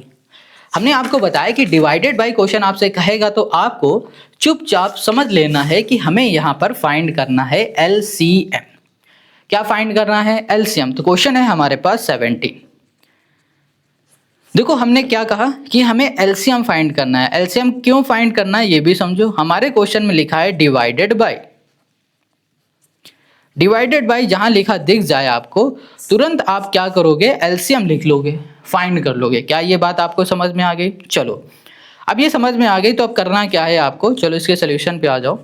हमने आपको बताया कि डिवाइडेड बाय क्वेश्चन आपसे कहेगा तो आपको चुपचाप समझ लेना है कि हमें यहां पर फाइंड करना है LCM। क्या फाइंड करना है, LCM। तो क्वेश्चन है हमारे पास 17। देखो हमने क्या कहा कि हमें LCM फाइंड करना है। LCM क्यों फाइंड करना है ये भी समझो। हमारे क्वेश्चन में लिखा है डिवाइडेड बाय। डिवाइडेड बाय जहां लिखा दिख जाए आपको, तुरंत आप क्या करोगे, LCM लिख लोगे, फाइंड कर लोगे। क्या ये बात आपको समझ में आ गई? चलो अब ये समझ में आ गई तो अब करना क्या है आपको, चलो इसके सोल्यूशन पे आ जाओ।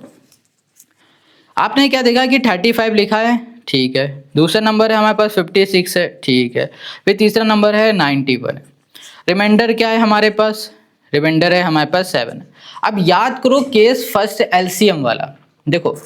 आपने क्या देखा कि 35 लिखा है, ठीक है। दूसरा नंबर है हमारे पास 56 है, ठीक है। फिर तीसरा नंबर है 91। रिमाइंडर क्या है हमारे पास, रिमाइंडर है हमारे पास 7। अब याद करो केस फर्स्ट LCM वाला। देखो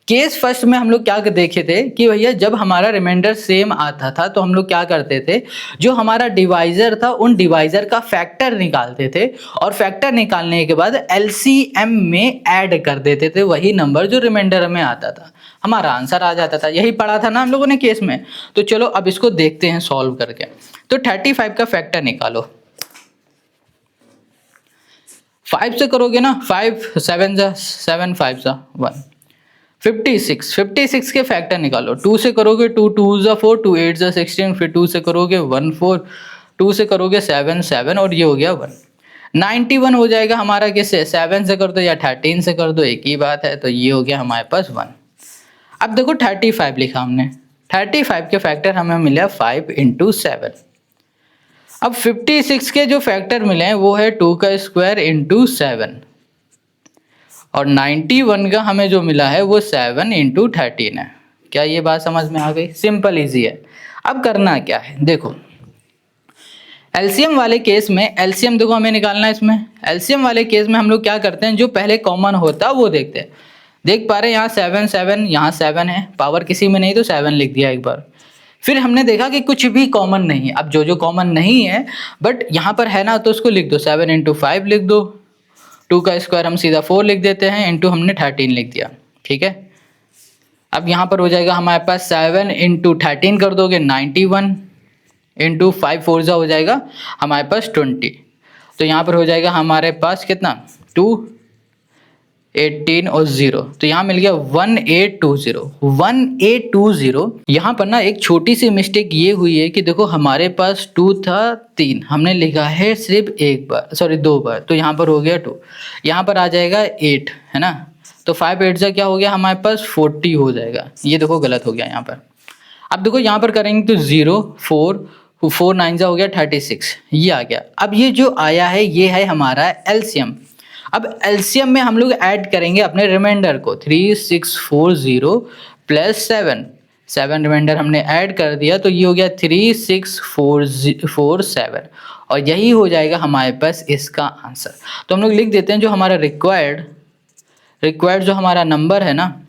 केस फर्स्ट में हम लोग क्या देखे थे कि भैया जब हमारा रिमाइंडर सेम आता था तो हम लोग क्या करते थे, जो हमारा डिवाइजर था उन डिवाइजर का फैक्टर निकालते थे और फैक्टर निकालने के बाद LCM में ऐड कर देते थे वही नंबर जो रिमाइंडर में आता था, हमारा आंसर आ जाता था। यही पढ़ा था ना हम लोगों ने केस में। तो चलो अब इसको देखते हैं सॉल्व करके। तो 35 का फैक्टर निकालो। 5 से करोगे ना, 5 7 जा 7 5 जा 1। 56 के फैक्टर निकालो। 2 से करोगे 2 2 जा 4, 2 8 जा 16, फिर 2 से करोगे 1 4, 2 से करोगे 7 7 और ये हो गया 1। 91 हो जाएगा हमारा किससे, 7 से कर दो या 13 से कर दो, एक ही बात है। तो ये हो गया हमारे पास 1। अब देखो 35 लिखा हमने, 35 के फैक्टर हमें मिला 5 इंटू 7। अब 56 के जो फैक्टर मिले हैं वो है 2 का स्क्वायर इंटू 7 और 91 का हमें जो मिला है वो 7 इंटू 13 है। क्या ये बात समझ में आ गई? सिंपल इजी है। अब करना क्या है, देखो LCM वाले केस में, LCM देखो हमें निकालना है इसमें। LCM वाले केस में हम लोग क्या करते हैं, जो पहले कॉमन होता है वो देखते हैं। देख पा रहे हैं यहाँ 7 7, यहाँ 7 है, पावर किसी में नहीं तो 7 लिख दिया एक बार। फिर हमने देखा कि कुछ भी कॉमन नहीं है। अब जो जो कॉमन नहीं है बट यहाँ पर है ना, तो उसको लिख दो, 7 इंटू 5 लिख दो, 2 का स्क्वायर हम सीधा 4 लिख देते हैं, इंटू हमने 13 लिख दिया, ठीक है। अब यहाँ पर हो जाएगा हमारे पास 7 इंटू 13 कर दोगे 91, इंटू 5 4 जा हो जाएगा हमारे पास 20, तो यहाँ पर हो जाएगा हमारे पास कितना 2 18 और 0, तो यहाँ मिल गया 1820 1820। यहाँ पर ना एक छोटी सी मिस्टेक ये हुई है कि देखो हमारे पास 2 था 3, हमने लिखा है सिर्फ एक बार, सॉरी 2 बार, तो यहाँ पर हो गया 2, यहाँ पर आ जाएगा 8 है ना, तो 5 8 जा क्या हो गया हमारे पास 40 हो जाएगा, ये देखो गलत हो गया यहाँ पर। अब देखो यहाँ पर करेंगे तो 0 4 4 9 जा हो गया 36, ये आ गया। अब ये जो आया है ये है हमारा एलसीएम। अब एलसीएम में हम लोग ऐड करेंगे अपने रिमाइंडर को, 3640 प्लस 7 रिमाइंडर हमने ऐड कर दिया, तो ये हो गया 3647, और यही हो जाएगा हमारे पास इसका आंसर। तो हम लोग लिख देते हैं जो हमारा रिक्वायर्ड जो हमारा नंबर है ना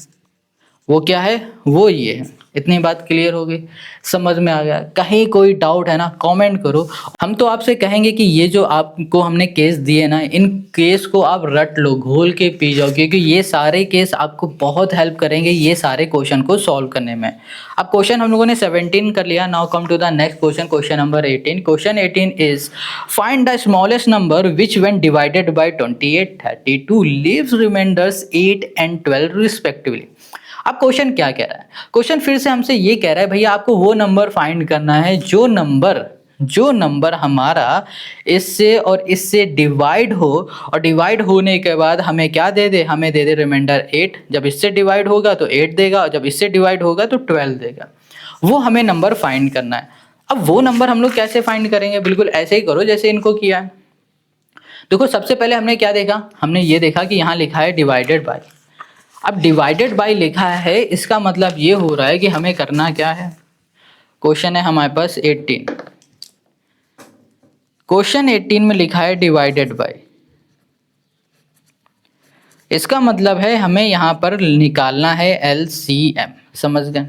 वो क्या है, वो ये है। इतनी बात क्लियर हो गई, समझ में आ गया? कहीं कोई डाउट है ना कमेंट करो। हम तो आपसे कहेंगे कि ये जो आपको हमने केस दिए ना, इन केस को आप रट लो, घोल के पी जाओ, क्योंकि ये सारे केस आपको बहुत हेल्प करेंगे ये सारे क्वेश्चन को सॉल्व करने में। अब क्वेश्चन हम लोगों ने 17 कर लिया। Now come to the next question, question number 18। Question 18 is find the smallest number which when divided by 28 32 leaves reminders 8 and 12 respectively. अब क्वेश्चन क्या कह रहा है? क्वेश्चन फिर से हमसे ये कह रहा है भैया आपको वो नंबर फाइंड करना है जो नंबर हमारा इससे और इससे डिवाइड हो, और डिवाइड होने के बाद हमें क्या दे दे, हमें दे दे रिमाइंडर 8। जब इससे डिवाइड होगा तो 8 देगा, और जब इससे डिवाइड होगा तो 12 देगा। वो हमें नंबर फाइंड करना है। अब वो नंबर हम लोग कैसे फाइंड करेंगे? बिल्कुल ऐसे ही करो जैसे इनको किया है। देखो सबसे पहले हमने क्या देखा, हमने ये देखा कि यहाँ लिखा है डिवाइडेड बाय। अब डिवाइडेड बाय लिखा है, इसका मतलब ये हो रहा है कि हमें करना क्या है। क्वेश्चन है हमारे पास 18, क्वेश्चन 18 में लिखा है डिवाइडेड बाय, इसका मतलब है हमें यहाँ पर निकालना है एलसीएम। समझ गए?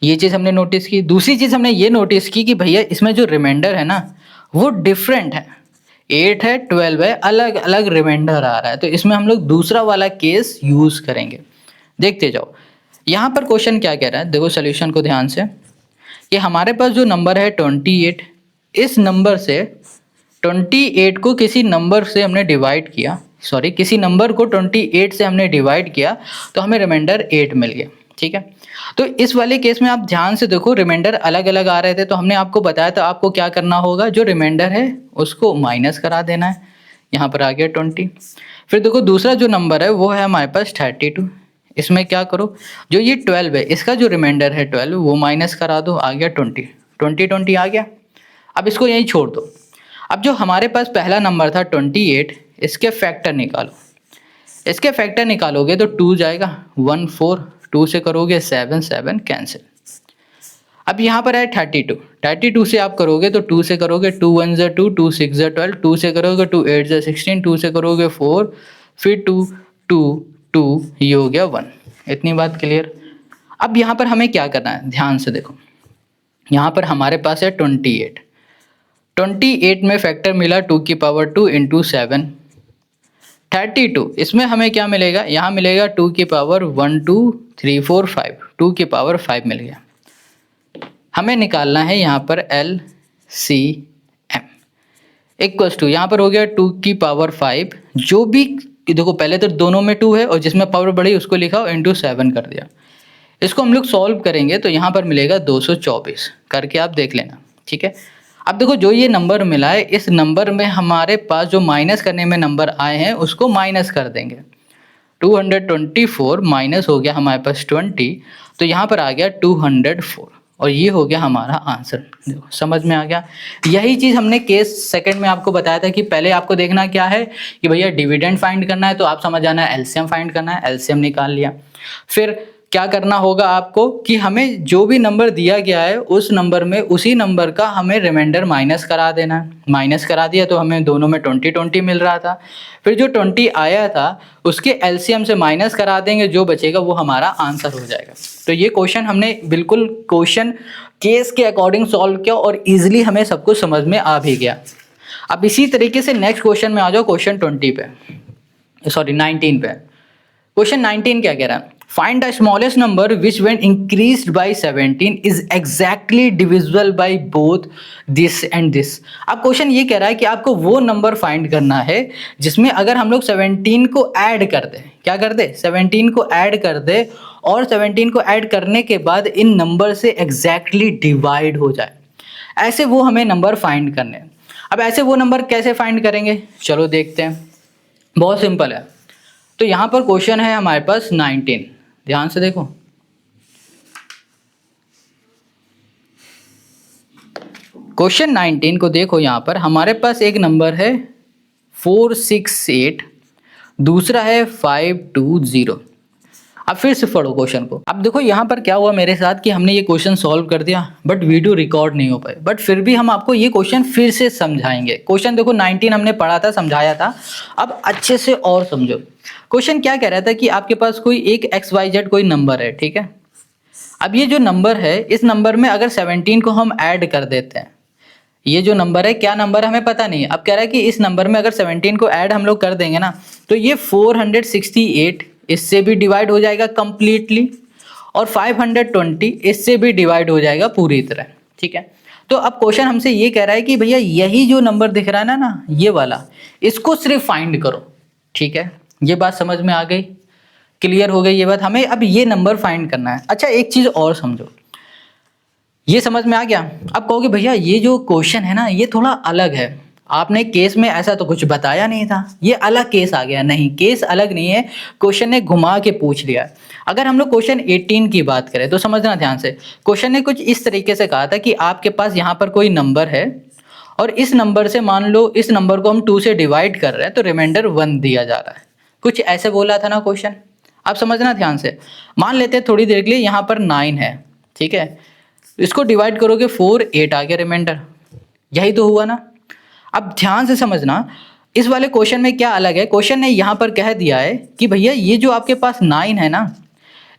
ये चीज़ हमने नोटिस की। दूसरी चीज़ हमने ये नोटिस की कि भैया इसमें जो रिमाइंडर है ना वो डिफरेंट है, 8 है 12 है, अलग अलग रिमाइंडर आ रहा है, तो इसमें हम लोग दूसरा वाला केस यूज़ करेंगे। देखते जाओ यहाँ पर क्वेश्चन क्या कह रहा है, देखो सोल्यूशन को ध्यान से, कि हमारे पास जो नंबर है 28, इस नंबर से 28 को किसी नंबर से हमने डिवाइड किया, सॉरी किसी नंबर को 28 से हमने डिवाइड किया, तो हमें रिमाइंडर 8 मिल गया। ठीक है, तो इस वाले केस में आप ध्यान से देखो रिमाइंडर अलग अलग आ रहे थे, तो हमने आपको बताया था आपको क्या करना होगा, जो रिमाइंडर है उसको माइनस करा देना है। यहाँ पर आ गया 20। फिर देखो दूसरा जो नंबर है वो है हमारे पास 32, इसमें क्या करो, जो ये 12 है इसका जो रिमाइंडर है 12 वो माइनस करा दो, आ गया 20 आ गया। अब इसको यहीं छोड़ दो। अब जो हमारे पास पहला नंबर था 28, इसके फैक्टर निकालो। इसके फैक्टर निकालोगे तो 2 जाएगा, 1 4, 2 से करोगे 7 7 कैंसिल। अब यहाँ पर है 32 से आप करोगे तो 2 से करोगे 2 1 ज़ा 2, 2 6 ज़ा 12, 2 से करोगे 2 8 ज़ा 16, 2 से करोगे 4, फिर 2 2 2, ये हो गया 1। इतनी बात क्लियर? अब यहाँ पर हमें क्या करना है, ध्यान से देखो, यहाँ पर हमारे पास है 28 में फैक्टर मिला 2 की पावर 2 इंटू 7, 32, इसमें हमें क्या मिलेगा, यहाँ मिलेगा 2 की पावर 1 2 3 4 5, 2 की पावर 5 मिल गया। हमें निकालना है यहाँ पर LCM इक्वल्स टू, यहाँ पर हो गया 2 की पावर 5, जो भी देखो पहले तो दोनों में 2 है और जिसमें पावर बढ़ी उसको लिखा इंटू 7 कर दिया। इसको हम लोग सॉल्व करेंगे तो यहाँ पर मिलेगा 224, करके आप देख लेना। ठीक है, अब देखो जो ये नंबर मिला है, इस नंबर में हमारे पास जो माइनस करने में नंबर आए हैं उसको माइनस कर देंगे। 224 माइनस हो गया हमारे पास 20, तो यहाँ पर आ गया 204, और ये हो गया हमारा आंसर। देखो समझ में आ गया? यही चीज़ हमने केस सेकंड में आपको बताया था कि पहले आपको देखना क्या है कि भैया डिविडेंड फाइंड करना है, तो आप समझ जाना है एलसीएम फाइंड करना है, एलसीएम निकाल लिया। फिर क्या करना होगा आपको कि हमें जो भी नंबर दिया गया है उस नंबर में उसी नंबर का हमें रिमाइंडर माइनस करा देना है। माइनस करा दिया तो हमें दोनों में 20 मिल रहा था, फिर जो 20 आया था उसके एलसीएम से माइनस करा देंगे, जो बचेगा वो हमारा आंसर हो जाएगा। तो ये क्वेश्चन हमने बिल्कुल क्वेश्चन केस के अकॉर्डिंग सॉल्व किया और इजीली हमें सब कुछ समझ में आ भी गया। अब इसी तरीके से नेक्स्ट क्वेश्चन में आ जाओ, क्वेश्चन 19 पे। क्वेश्चन 19 क्या कह रहा है? Find the smallest number which when increased by 17 is exactly divisible by both this and this. अब क्वेश्चन ये कह रहा है कि आपको वो नंबर फाइंड करना है जिसमें अगर हम लोग 17 को ऐड कर दें, क्या कर दे, 17 को ऐड कर दे और 17 को ऐड करने के बाद इन नंबर से एग्जैक्टली डिवाइड हो जाए, ऐसे वो हमें नंबर फाइंड करने हैं। अब ऐसे वो नंबर कैसे फाइंड करेंगे, चलो देखते हैं। बहुत सिंपल है। तो यहाँ पर क्वेश्चन है हमारे पास 19, ध्यान से देखो। क्वेश्चन 19 को देखो, यहाँ पर हमारे पास एक नंबर है 468, दूसरा है 520। अब फिर से पढ़ो क्वेश्चन को। अब देखो यहाँ पर क्या हुआ मेरे साथ कि हमने ये क्वेश्चन सॉल्व कर दिया बट वीडियो रिकॉर्ड नहीं हो पाए, बट फिर भी हम आपको ये क्वेश्चन फिर से समझाएंगे। क्वेश्चन देखो 19 हमने पढ़ा था, समझाया था, अब अच्छे से और समझो। क्वेश्चन क्या कह रहा था कि आपके पास कोई एक XYZ कोई नंबर है, ठीक है। अब ये जो नंबर है, इस नंबर में अगर 17 को हम ऐड कर देते हैं, ये जो नंबर है क्या नंबर है हमें पता नहीं है। अब कह रहा है कि इस नंबर में अगर 17 को ऐड हम लोग कर देंगे ना, तो ये 468 इससे भी डिवाइड हो जाएगा कंप्लीटली, और 520 इससे भी डिवाइड हो जाएगा पूरी तरह, ठीक है। तो अब क्वेश्चन हमसे ये कह रहा है कि भैया यही जो नंबर दिख रहा है ना, ये वाला, इसको सिर्फ फाइंड करो, ठीक है। ये बात समझ में आ गई, क्लियर हो गई ये बात। हमें अब ये नंबर फाइंड करना है। अच्छा एक चीज और समझो, ये समझ में आ गया। अब कहोगे भैया ये जो क्वेश्चन है ना, ये थोड़ा अलग है, आपने केस में ऐसा तो कुछ बताया नहीं था, ये अलग केस आ गया। नहीं, केस अलग नहीं है, क्वेश्चन ने घुमा के पूछ लिया। अगर हम लोग क्वेश्चन 18 की बात करें तो समझना ध्यान से। क्वेश्चन ने कुछ इस तरीके से कहा था कि आपके पास यहाँ पर कोई नंबर है और इस नंबर से मान लो इस नंबर को हम 2 से डिवाइड कर रहे हैं तो रिमाइंडर 1 दिया जा रहा है, कुछ ऐसे बोला था ना क्वेश्चन। आप समझना ध्यान से। मान लेते हैं थोड़ी देर के लिए यहाँ पर 9 है, ठीक है, इसको डिवाइड करोगे 4, 8 आ गया रिमाइंडर, यही तो हुआ ना। अब ध्यान से समझना, इस वाले क्वेश्चन में क्या अलग है। क्वेश्चन ने यहाँ पर कह दिया है कि भैया ये जो आपके पास 9 है ना,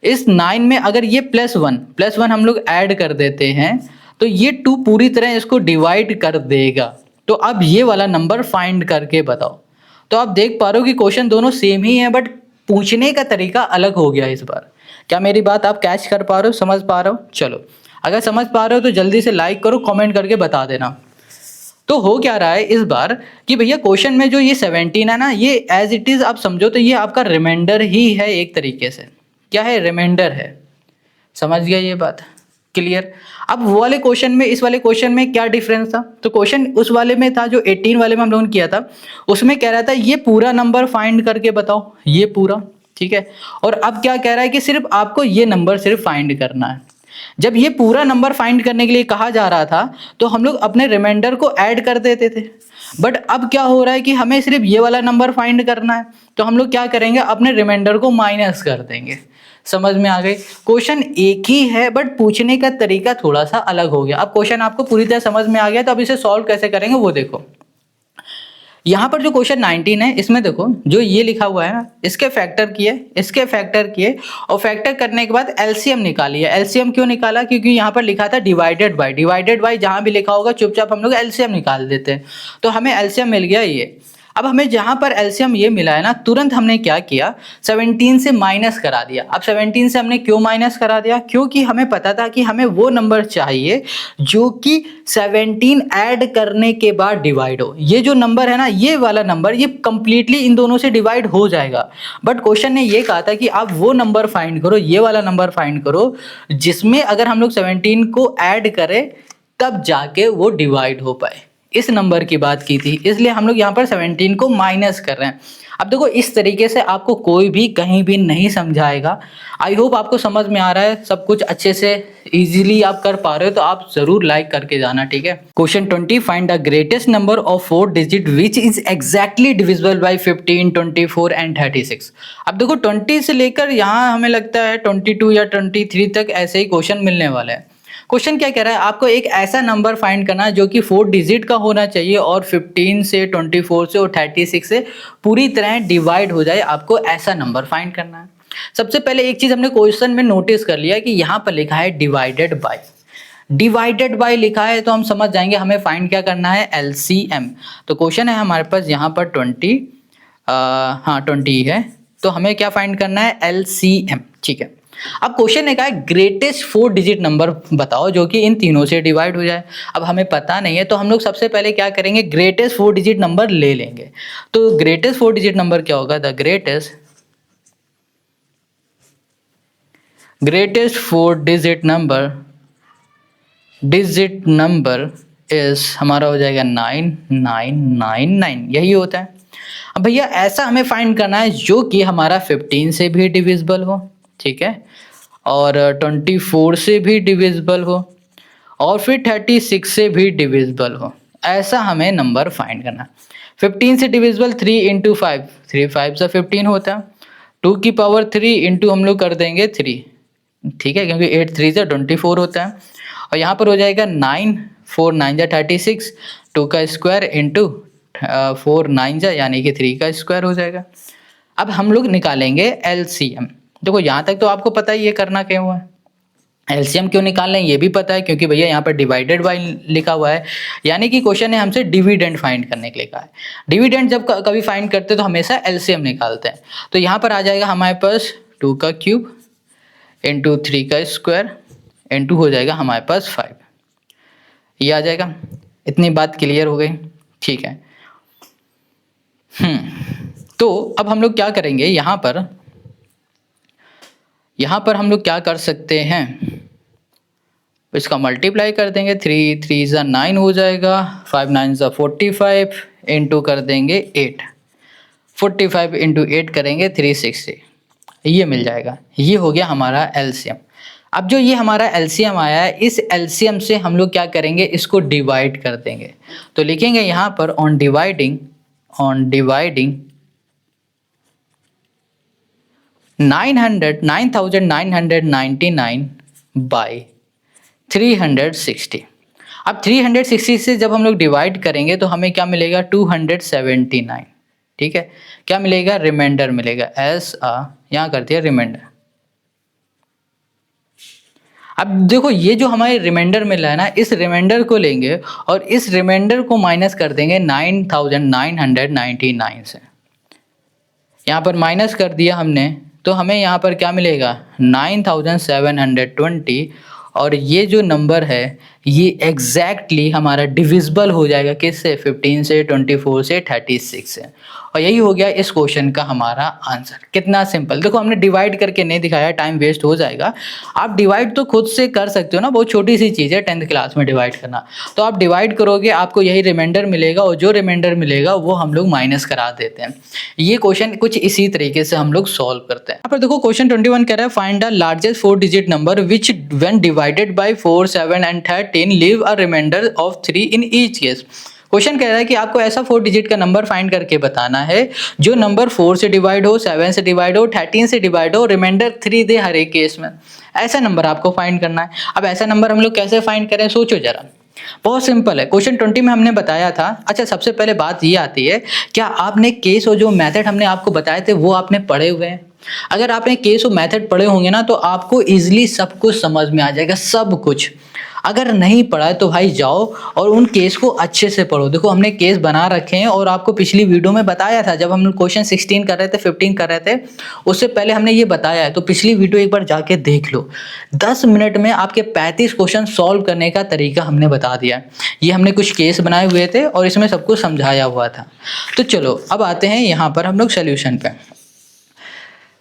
इस 9 में अगर ये +1 हम लोग ऐड कर देते हैं तो ये 2 पूरी तरह इसको डिवाइड कर देगा। तो अब ये वाला नंबर फाइंड करके बताओ। तो आप देख पा रहे हो कि क्वेश्चन दोनों सेम ही है बट पूछने का तरीका अलग हो गया इस बार। क्या मेरी बात आप कैच कर पा रहे हो, समझ पा रहे हो? चलो अगर समझ पा रहे हो तो जल्दी से लाइक करो, कमेंट करके बता देना। तो हो क्या रहा है इस बार कि भैया क्वेश्चन में जो ये 17 है ना, ये एज इट इज आप समझो तो ये आपका रिमाइंडर ही है, एक तरीके से क्या है, रिमाइंडर है। समझ गया ये बात, क्लियर। अब वो वाले क्वेश्चन में इस वाले क्वेश्चन में क्या डिफरेंस था? तो क्वेश्चन उस वाले में था जो 18 वाले में हम लोगों ने किया था, उसमें कह रहा था ये पूरा नंबर फाइंड करके बताओ, ये पूरा, ठीक है। और अब क्या कह रहा है कि सिर्फ आपको ये नंबर सिर्फ फाइंड करना है। जब ये पूरा नंबर फाइंड करने के लिए कहा जा रहा था तो हम लोग अपने रिमाइंडर को ऐड कर देते थे, बट अब क्या हो रहा है कि हमें सिर्फ ये वाला नंबर फाइंड करना है, तो हम लोग क्या करेंगे, अपने रिमाइंडर को माइनस कर देंगे। समझ में आ गई? क्वेश्चन एक ही है बट पूछने का तरीका थोड़ा सा अलग हो गया। अब क्वेश्चन आपको पूरी तरह समझ में आ गया, तो अब इसे सॉल्व कैसे करेंगे वो देखो। यहाँ पर जो क्वेश्चन 19 है इसमें देखो जो ये लिखा हुआ है ना, इसके फैक्टर किए, इसके फैक्टर किए और फैक्टर करने के बाद एलसीएम निकालिए। एलसीएम क्यों निकाला? क्योंकि यहाँ पर लिखा था डिवाइडेड बाय जहाँ भी लिखा होगा चुपचाप हम लोग एलसीएम निकाल देते हैं। तो हमें एलसीएम मिल गया ये। अब हमें जहाँ पर एलसीएम ये मिला है ना, तुरंत हमने क्या किया, 17 से माइनस करा दिया। अब 17 से हमने क्यों माइनस करा दिया? क्योंकि हमें पता था कि हमें वो नंबर चाहिए जो कि 17 ऐड करने के बाद डिवाइड हो। ये जो नंबर है ना, ये वाला नंबर, ये कंप्लीटली इन दोनों से डिवाइड हो जाएगा, बट क्वेश्चन ने ये कहा था कि आप वो नंबर फाइंड करो, ये वाला नंबर फाइंड करो जिसमें अगर हम लोग 17 को ऐड करें तब जाके वो डिवाइड हो पाए। इस नंबर की बात की थी, इसलिए हम लोग यहाँ पर 17 को माइनस कर रहे हैं। अब देखो इस तरीके से आपको कोई भी कहीं भी नहीं समझाएगा। आई होप आपको समझ में आ रहा है, सब कुछ अच्छे से इजीली आप कर पा रहे हो, तो आप जरूर लाइक करके जाना, ठीक है। Question 20, find the greatest number of 4 digit which is exactly divisible bye 15, 24 and 36। अब देखो 20 से लेकर यहाँ हमें लगता है 22 या 23 तक ऐसे ही क्वेश्चन मिलने वाले हैं। क्वेश्चन क्या कह रहा है, आपको एक ऐसा नंबर फाइंड करना है जो कि 4 डिजिट का होना चाहिए और 15 से 24 से और 36 से पूरी तरह डिवाइड हो जाए, आपको ऐसा नंबर फाइंड करना है। सबसे पहले एक चीज हमने क्वेश्चन में नोटिस कर लिया कि यहाँ पर लिखा है डिवाइडेड बाय। डिवाइडेड बाय लिखा है तो हम समझ जाएंगे हमें फाइंड क्या करना है, एलसीएम। तो क्वेश्चन है हमारे पास यहाँ पर 20, हाँ 20 है, तो हमें क्या फाइंड करना है, एलसीएम। ठीक है, अब क्वेश्चन है क्या, ग्रेटेस्ट 4 डिजिट नंबर बताओ जो कि इन तीनों से डिवाइड हो जाए। अब हमें पता नहीं है तो हम लोग सबसे पहले क्या करेंगे, ग्रेटेस्ट 4 डिजिट नंबर ले लेंगे। तो ग्रेटेस्ट 4 डिजिट नंबर क्या होगा, the greatest 4 digit number is हमारा हो जाएगा 9999, यही होता है। अब भैया ऐसा हमें फाइंड करना है जो कि हमारा 15 से भी डिविजिबल हो, ठीक है, और 24 से भी डिविजिबल हो, और फिर 36 से भी डिविजिबल हो। ऐसा हमें नंबर फाइंड करना है। 15 से डिविजिबल 3 इंटू 5, 3 5 से 15 होता है, 2 की पावर 3 इंटू हम लोग कर देंगे 3, ठीक है, क्योंकि 8 3 से 24 होता है। और यहाँ पर हो जाएगा 9 4 9 जा 36, 2 का स्क्वायर इंटू 4 9 जा यानी कि 3 का स्क्वायर हो जाएगा। अब हम लोग निकालेंगे एलसीएम। देखो यहाँ तक तो आपको पता ही ये करना क्यों हुआ है, एलसीएम क्यों निकाल रहे हैं ये भी पता है, क्योंकि भैया यहाँ पर डिवाइडेड बाय लिखा हुआ है, यानी कि क्वेश्चन है हमसे डिविडेंड फाइंड करने के लिए कहा है। डिविडेंड जब कभी फाइंड करते हैं तो हमेशा एलसीएम निकालते हैं। तो यहाँ पर आ जाएगा हमारे पास 2 का क्यूब इंटू 3 का स्क्वायर इंटू हो जाएगा हमारे पास 5, ये आ जाएगा। इतनी बात क्लियर हो गई, ठीक है। तो अब हम लोग क्या करेंगे, यहाँ पर हम लोग क्या कर सकते हैं, इसका मल्टीप्लाई कर देंगे, 3 3 ज़ा 9 हो जाएगा, 5 9 ज़ा 45 इंटू कर देंगे 8, 45 इंटू 8 करेंगे 360, ये मिल जाएगा। ये हो गया हमारा एलसीएम। अब जो ये हमारा एलसीएम आया है, इस एलसीएम से हम लोग क्या करेंगे, इसको डिवाइड कर देंगे। तो लिखेंगे यहाँ पर ऑन डिवाइडिंग 9999 बाई 360। अब 360 से जब हम लोग डिवाइड करेंगे तो हमें क्या मिलेगा, 279, ठीक है, क्या मिलेगा, रिमाइंडर मिलेगा, यहाँ कर दिया रिमाइंडर। अब देखो ये जो हमारे रिमाइंडर मिला है ना, इस रिमाइंडर को लेंगे और इस रिमाइंडर को माइनस कर देंगे 9999 से, यहाँ पर माइनस कर दिया हमने, तो हमें यहाँ पर क्या मिलेगा, 9720, और ये जो नंबर है ये एग्जैक्टली हमारा डिविजिबल हो जाएगा किससे, 15 से, 24 से, 36 से। और यही हो गया इस क्वेश्चन का हमारा आंसर। कितना सिंपल, देखो हमने डिवाइड करके नहीं दिखाया, टाइम वेस्ट हो जाएगा। आप डिवाइड तो खुद से कर सकते हो ना, बहुत छोटी सी चीज़ है 10th क्लास में डिवाइड करना। तो आप डिवाइड करोगे, आपको यही रिमाइंडर मिलेगा, और जो रिमाइंडर मिलेगा वो हम लोग माइनस करा देते हैं। ये क्वेश्चन कुछ इसी तरीके से हम लोग सॉल्व करते हैं। यहाँ पर देखो क्वेश्चन 21 कह रहा है, find the largest 4 digit number which when divided by 4 7 and 13 leave a reminder of 3 in each case. Question कह रहा है कि आपको ऐसा 4 डिजिट का नंबर फाइंड करके बताना है जो नंबर 4 से डिवाइड हो, 7 से डिवाइड हो, 13 से डिवाइड हो, रिमाइंडर 3 दे हर एक केस में। ऐसा नंबर आपको फाइंड करना है। अब ऐसा नंबर हम लोग कैसे फाइंड करें, सोचो जरा, बहुत सिंपल है। क्वेश्चन 20 में हमने बताया था। अच्छा, सबसे पहले बात ये आती है, क्या आपने केस और जो मेथड हमने आपको बताए थे वो आपने पढ़े हुए हैं? अगर आपने केस और मेथड पढ़े होंगे ना तो आपको इजीली सब कुछ समझ में आ जाएगा, सब कुछ। अगर नहीं पढ़ा है तो भाई जाओ और उन केस को अच्छे से पढ़ो। देखो हमने केस बना रखे हैं और आपको पिछली वीडियो में बताया था, जब हम लोग क्वेश्चन 16 कर रहे थे, 15 कर रहे थे, उससे पहले हमने ये बताया है। तो पिछली वीडियो एक बार जाके देख लो। 10 मिनट में आपके 35 क्वेश्चन सॉल्व करने का तरीका हमने बता दिया। ये हमने कुछ केस बनाए हुए थे और इसमें सब कुछ समझाया हुआ था। तो चलो अब आते हैं यहाँ पर हम लोग सोल्यूशन पे।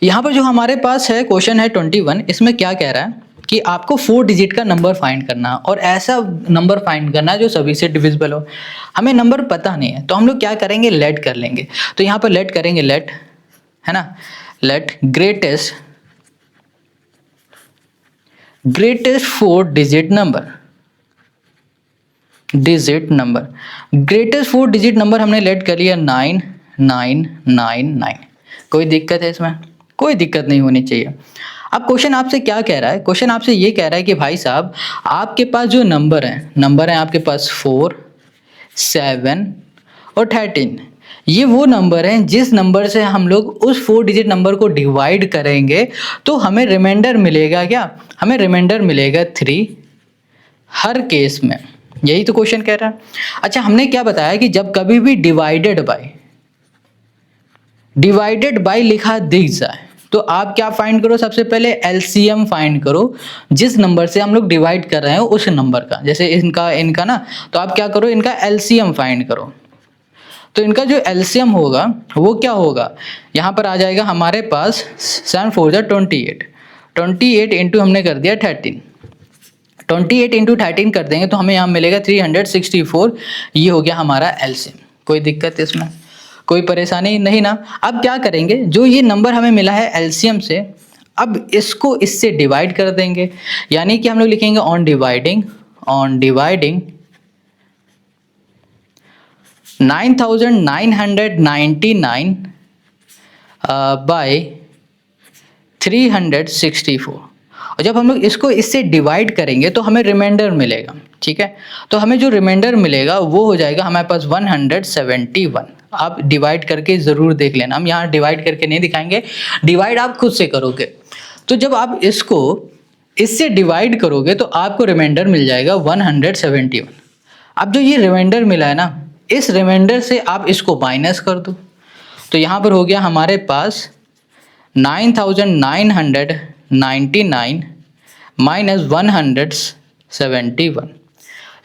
यहाँ पर जो हमारे पास है क्वेश्चन है 21, इसमें क्या कह रहा है कि आपको 4 डिजिट का नंबर फाइंड करना और ऐसा नंबर फाइंड करना जो सभी से डिविजिबल हो। हमें नंबर पता नहीं है तो हम लोग क्या करेंगे, लेट कर लेंगे। तो यहाँ पर लेट करेंगे, लेट है ना, let greatest 4 digit number, greatest 4 digit number हमने लेट कर लिया 9999। कोई दिक्कत है इसमें? कोई दिक्कत नहीं होनी चाहिए। अब क्वेश्चन आपसे क्या कह रहा है, क्वेश्चन आपसे ये कह रहा है कि भाई साहब आपके पास जो नंबर है आपके पास 4 7 और 13, ये वो नंबर हैं जिस नंबर से हम लोग उस 4 डिजिट नंबर को डिवाइड करेंगे तो हमें रिमाइंडर मिलेगा। क्या हमें रिमाइंडर मिलेगा? हर केस में, यही तो क्वेश्चन कह रहा है। अच्छा, हमने क्या बताया कि जब कभी भी डिवाइडेड बाय लिखा दिख जाए तो आप क्या फाइंड करो, सबसे पहले एलसीएम फाइंड करो, जिस नंबर से हम लोग डिवाइड कर रहे हैं उस नंबर का। जैसे इनका ना, तो आप क्या करो, इनका एलसीएम फाइंड करो। तो इनका जो एलसीएम होगा वो क्या होगा, यहाँ पर आ जाएगा हमारे पास 7 4 जा 28 इंटू हमने कर दिया 13, 28 इंटू 13 कर देंगे तो हमें यहाँ मिलेगा 364। ये हो गया हमारा एलसीएम। कोई दिक्कत इसमें, कोई परेशानी नहीं ना। अब क्या करेंगे, जो ये नंबर हमें मिला है एलसीएम से, अब इसको इससे डिवाइड कर देंगे, यानी कि हम लोग लिखेंगे ऑन डिवाइडिंग 9999 बाय 364। और जब हम लोग इसको इससे डिवाइड करेंगे तो हमें रिमाइंडर मिलेगा, ठीक है। तो हमें जो रिमाइंडर मिलेगा वो हो जाएगा हमारे पास 171। आप डिवाइड करके ज़रूर देख लेना, हम यहाँ डिवाइड करके नहीं दिखाएंगे, डिवाइड आप खुद से करोगे। तो जब आप इसको इससे डिवाइड करोगे तो आपको रिमाइंडर मिल जाएगा 171। अब जो ये रिमाइंडर मिला है ना, इस रिमाइंडर से आप इसको माइनस कर दो, तो यहाँ पर हो गया हमारे पास 9999 माइनस 171।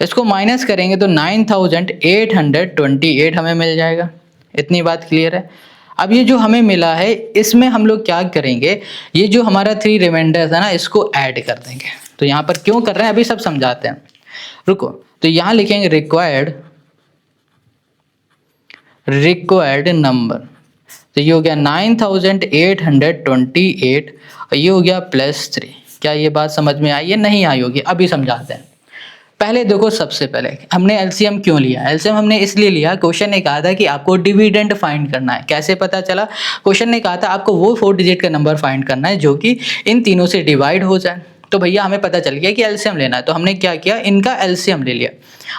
इसको माइनस करेंगे तो 9828 हमें मिल जाएगा। इतनी बात क्लियर है। अब ये जो हमें मिला है इसमें हम लोग क्या करेंगे, ये जो हमारा 3 रिमाइंडर्स है ना, इसको ऐड कर देंगे। तो यहाँ पर क्यों कर रहे हैं अभी सब समझाते हैं, रुको। तो यहाँ लिखेंगे रिक्वायर्ड नंबर, तो ये हो गया 9828 और ये हो गया +3। क्या ये बात समझ में आई है, नहीं आई होगी, अभी समझाते हैं। पहले देखो, सबसे पहले हमने एलसीएम क्यों लिया, एलसीएम हमने इसलिए लिया, क्वेश्चन ने कहा था कि आपको डिविडेंड फाइंड करना है। कैसे पता चला, क्वेश्चन ने कहा था आपको वो 4 डिजिट का नंबर फाइंड करना है जो कि इन तीनों से डिवाइड हो जाए। तो भैया हमें पता चल गया कि एलसीएम लेना है, तो हमने क्या किया, इनका एलसीएम ले लिया।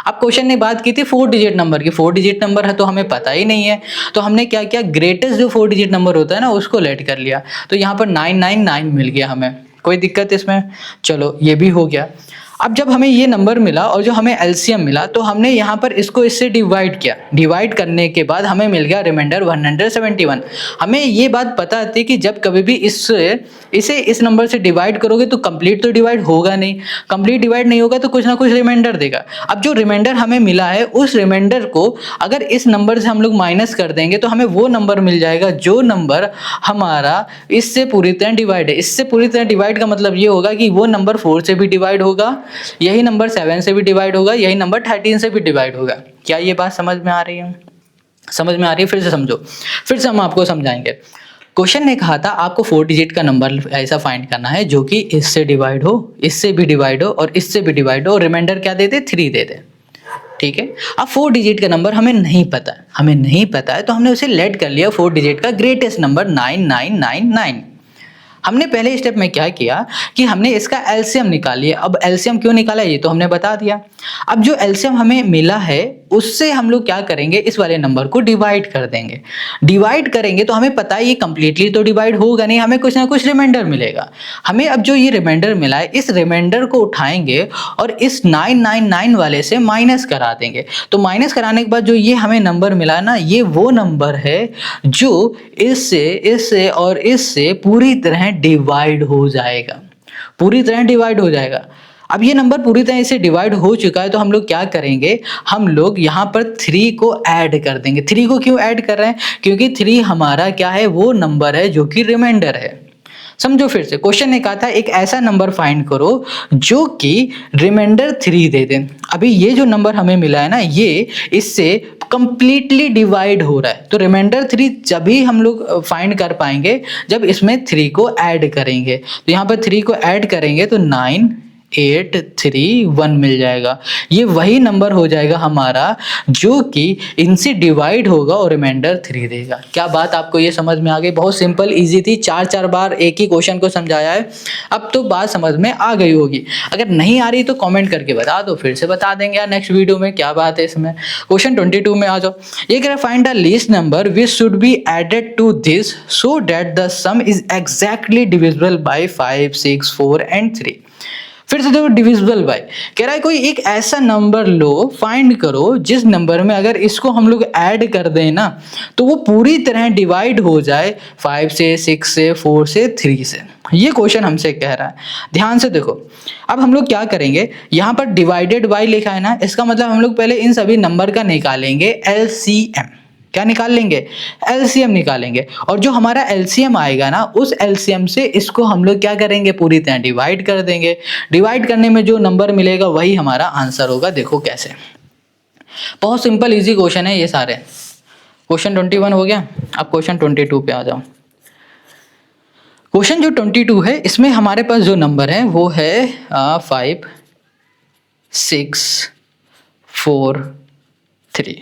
अब क्वेश्चन ने बात की थी 4 डिजिट नंबर की, 4 डिजिट नंबर है तो हमें पता ही नहीं है, तो हमने क्या किया, ग्रेटेस्ट जो 4 डिजिट नंबर होता है ना उसको लेट कर लिया। तो यहाँ पर 999 मिल गया हमें, कोई दिक्कत इसमें, चलो ये भी हो गया। अब जब हमें ये नंबर मिला और जो हमें एलसीएम मिला, तो हमने यहाँ पर इसको इससे डिवाइड किया, डिवाइड करने के बाद हमें मिल गया रिमाइंडर 171। हमें ये बात पता थी कि जब कभी भी इसे इस नंबर से डिवाइड करोगे तो कंप्लीट तो डिवाइड होगा नहीं, कंप्लीट डिवाइड नहीं होगा तो कुछ ना कुछ रिमाइंडर देगा। अब जो रिमाइंडर हमें मिला है उस रिमाइंडर को अगर इस नंबर से हम लोग माइनस कर देंगे तो हमें वो नंबर मिल जाएगा जो नंबर हमारा इससे पूरी तरह डिवाइड है। इससे पूरी तरह डिवाइड का मतलब ये होगा कि वो नंबर 4 से भी डिवाइड होगा, यही नंबर 7 से भी डिवाइड होगा, यही नंबर 13 से भी डिवाइड होगा। क्या ये बात समझ में आ रही है, समझ में आ रही है? फिर से समझो, फिर से हम आपको समझाएंगे। क्वेश्चन ने कहा था आपको 4 डिजिट का नंबर ऐसा फाइंड करना है जो कि इससे डिवाइड हो, इससे भी डिवाइड हो और इससे भी डिवाइड हो, और रिमाइंडर क्या दे दे, 3 दे दे, ठीक है। अब 4 डिजिट का नंबर हमें नहीं पता है, तो हमने उसे लेट कर लिया 4 डिजिट का ग्रेटेस्ट नंबर 9999। हमने पहले स्टेप में क्या किया कि हमने इसका एलसीएम निकाल लिया। अब एलसीएम क्यों निकाला ये तो हमने बता दिया। अब जो एलसीएम हमें मिला है उससे हम लोग क्या करेंगे, इस वाले नंबर को डिवाइड कर देंगे। डिवाइड करेंगे तो हमें पता है ये कंप्लीटली तो डिवाइड होगा नहीं, हमें कुछ ना कुछ रिमाइंडर मिलेगा। हमें अब जो ये रिमाइंडर मिला है इस रिमाइंडर को उठाएंगे और इस 999 वाले से माइनस करा देंगे। तो माइनस कराने के बाद जो ये हमें नंबर मिला है ना, ये वो नंबर है जो इससे और इससे पूरी तरह डिवाइड हो जाएगा, पूरी तरह डिवाइड हो जाएगा। अब ये नंबर पूरी तरह से डिवाइड हो चुका है तो हम लोग क्या करेंगे, हम लोग यहाँ पर 3 को ऐड कर देंगे। 3 को क्यों ऐड कर रहे हैं, क्योंकि 3 हमारा क्या है, वो नंबर है जो कि रिमाइंडर है। समझो फिर से, क्वेश्चन ने कहा था एक ऐसा नंबर फाइंड करो जो कि रिमाइंडर 3 दे दे। अभी ये जो नंबर हमें मिला है ना, ये इससे कंप्लीटली डिवाइड हो रहा है, तो रिमाइंडर 3 जब ही हम लोग फाइंड कर पाएंगे जब इसमें 3 को ऐड करेंगे। तो यहाँ पर 3 को ऐड करेंगे तो 9831 मिल जाएगा। ये वही नंबर हो जाएगा हमारा जो कि इनसे डिवाइड होगा और रिमाइंडर 3 देगा। क्या बात आपको ये समझ में आ गई? बहुत सिंपल इजी थी, 4 बार एक ही क्वेश्चन को समझाया है, अब तो बात समझ में आ गई होगी। अगर नहीं आ रही तो कमेंट करके बता दो, फिर से बता देंगे यार नेक्स्ट वीडियो में क्या बात है इसमें। क्वेश्चन 22 में आ जाओ। ये कह रहा है find the least number which should be added to this so that the sum is exactly divisible by 5 6 4 and 3। फिर से देखो डिविजिबल बाय, कह रहा है कोई एक ऐसा नंबर लो, फाइंड करो जिस नंबर में अगर इसको हम लोग ऐड कर दें ना तो वो पूरी तरह डिवाइड हो जाए 5 से, 6 से, 4 से, 3 से। ये क्वेश्चन हमसे कह रहा है। ध्यान से देखो, अब हम लोग क्या करेंगे, यहाँ पर डिवाइडेड बाय लिखा है ना, इसका मतलब हम लोग पहले इन सभी नंबर का निकालेंगे एलसीएम। क्या निकाल लेंगे? एलसीएम निकालेंगे। और जो हमारा एलसीएम आएगा ना, उस एलसीएम से इसको हम लोग क्या करेंगे, पूरी तरह डिवाइड कर देंगे। डिवाइड करने में जो नंबर मिलेगा वही हमारा आंसर होगा। देखो कैसे, बहुत सिंपल इजी क्वेश्चन है ये सारे। क्वेश्चन 21 हो गया, अब क्वेश्चन 22 पे आ जाओ। क्वेश्चन जो 22 है, इसमें हमारे पास जो नंबर है वो है 5 6 4 3,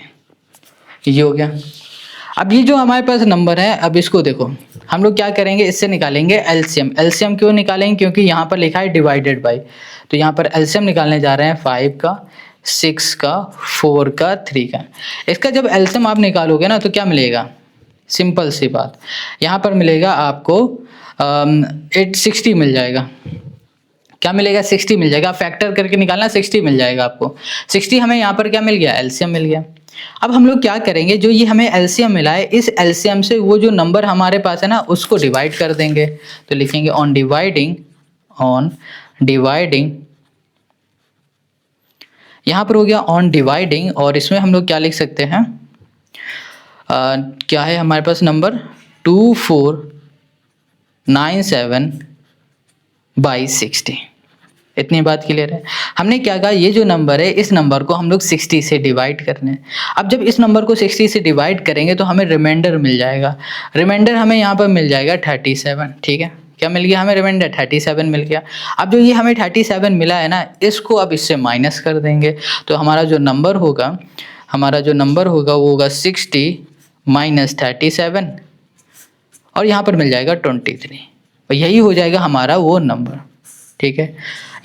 ये हो गया। अब ये जो हमारे पास नंबर है, अब इसको देखो हम लोग क्या करेंगे, इससे निकालेंगे एलसीएम। एलसीएम क्यों निकालेंगे? क्योंकि यहाँ पर लिखा है डिवाइडेड बाय, तो यहाँ पर एलसीएम निकालने जा रहे हैं 5 का, 6 का, 4 का, 3 का। इसका जब एलसीएम आप निकालोगे ना तो क्या मिलेगा, सिंपल सी बात, यहाँ पर मिलेगा आपको 860 मिल जाएगा। क्या मिलेगा? 60 मिल जाएगा। फैक्टर करके निकालना, 60 मिल जाएगा आपको। 60 हमें यहाँ पर क्या मिल गया, एलसीएम मिल गया। अब हम लोग क्या करेंगे, जो ये हमें एलसीएम मिला है, इस एलसीएम से वो जो नंबर हमारे पास है ना उसको डिवाइड कर देंगे। तो लिखेंगे ऑन डिवाइडिंग, यहाँ पर हो गया ऑन डिवाइडिंग। और इसमें हम लोग क्या लिख सकते हैं, क्या है हमारे पास नंबर 2497/60। इतनी बात क्लियर है। हमने क्या कहा, ये जो नंबर है इस नंबर को हम लोग 60 से डिवाइड करने हैं। अब जब इस नंबर को 60 से डिवाइड करेंगे तो हमें रिमाइंडर मिल जाएगा। रिमाइंडर हमें यहाँ पर मिल जाएगा 37। ठीक है, क्या मिल गया हमें? रिमाइंडर 37 मिल गया। अब जो ये हमें 37 मिला है ना, इसको अब इससे माइनस कर देंगे। तो हमारा जो नंबर होगा वो होगा 60 - 37 और यहाँ पर मिल जाएगा 23। और यही हो जाएगा हमारा वो नंबर। ठीक है,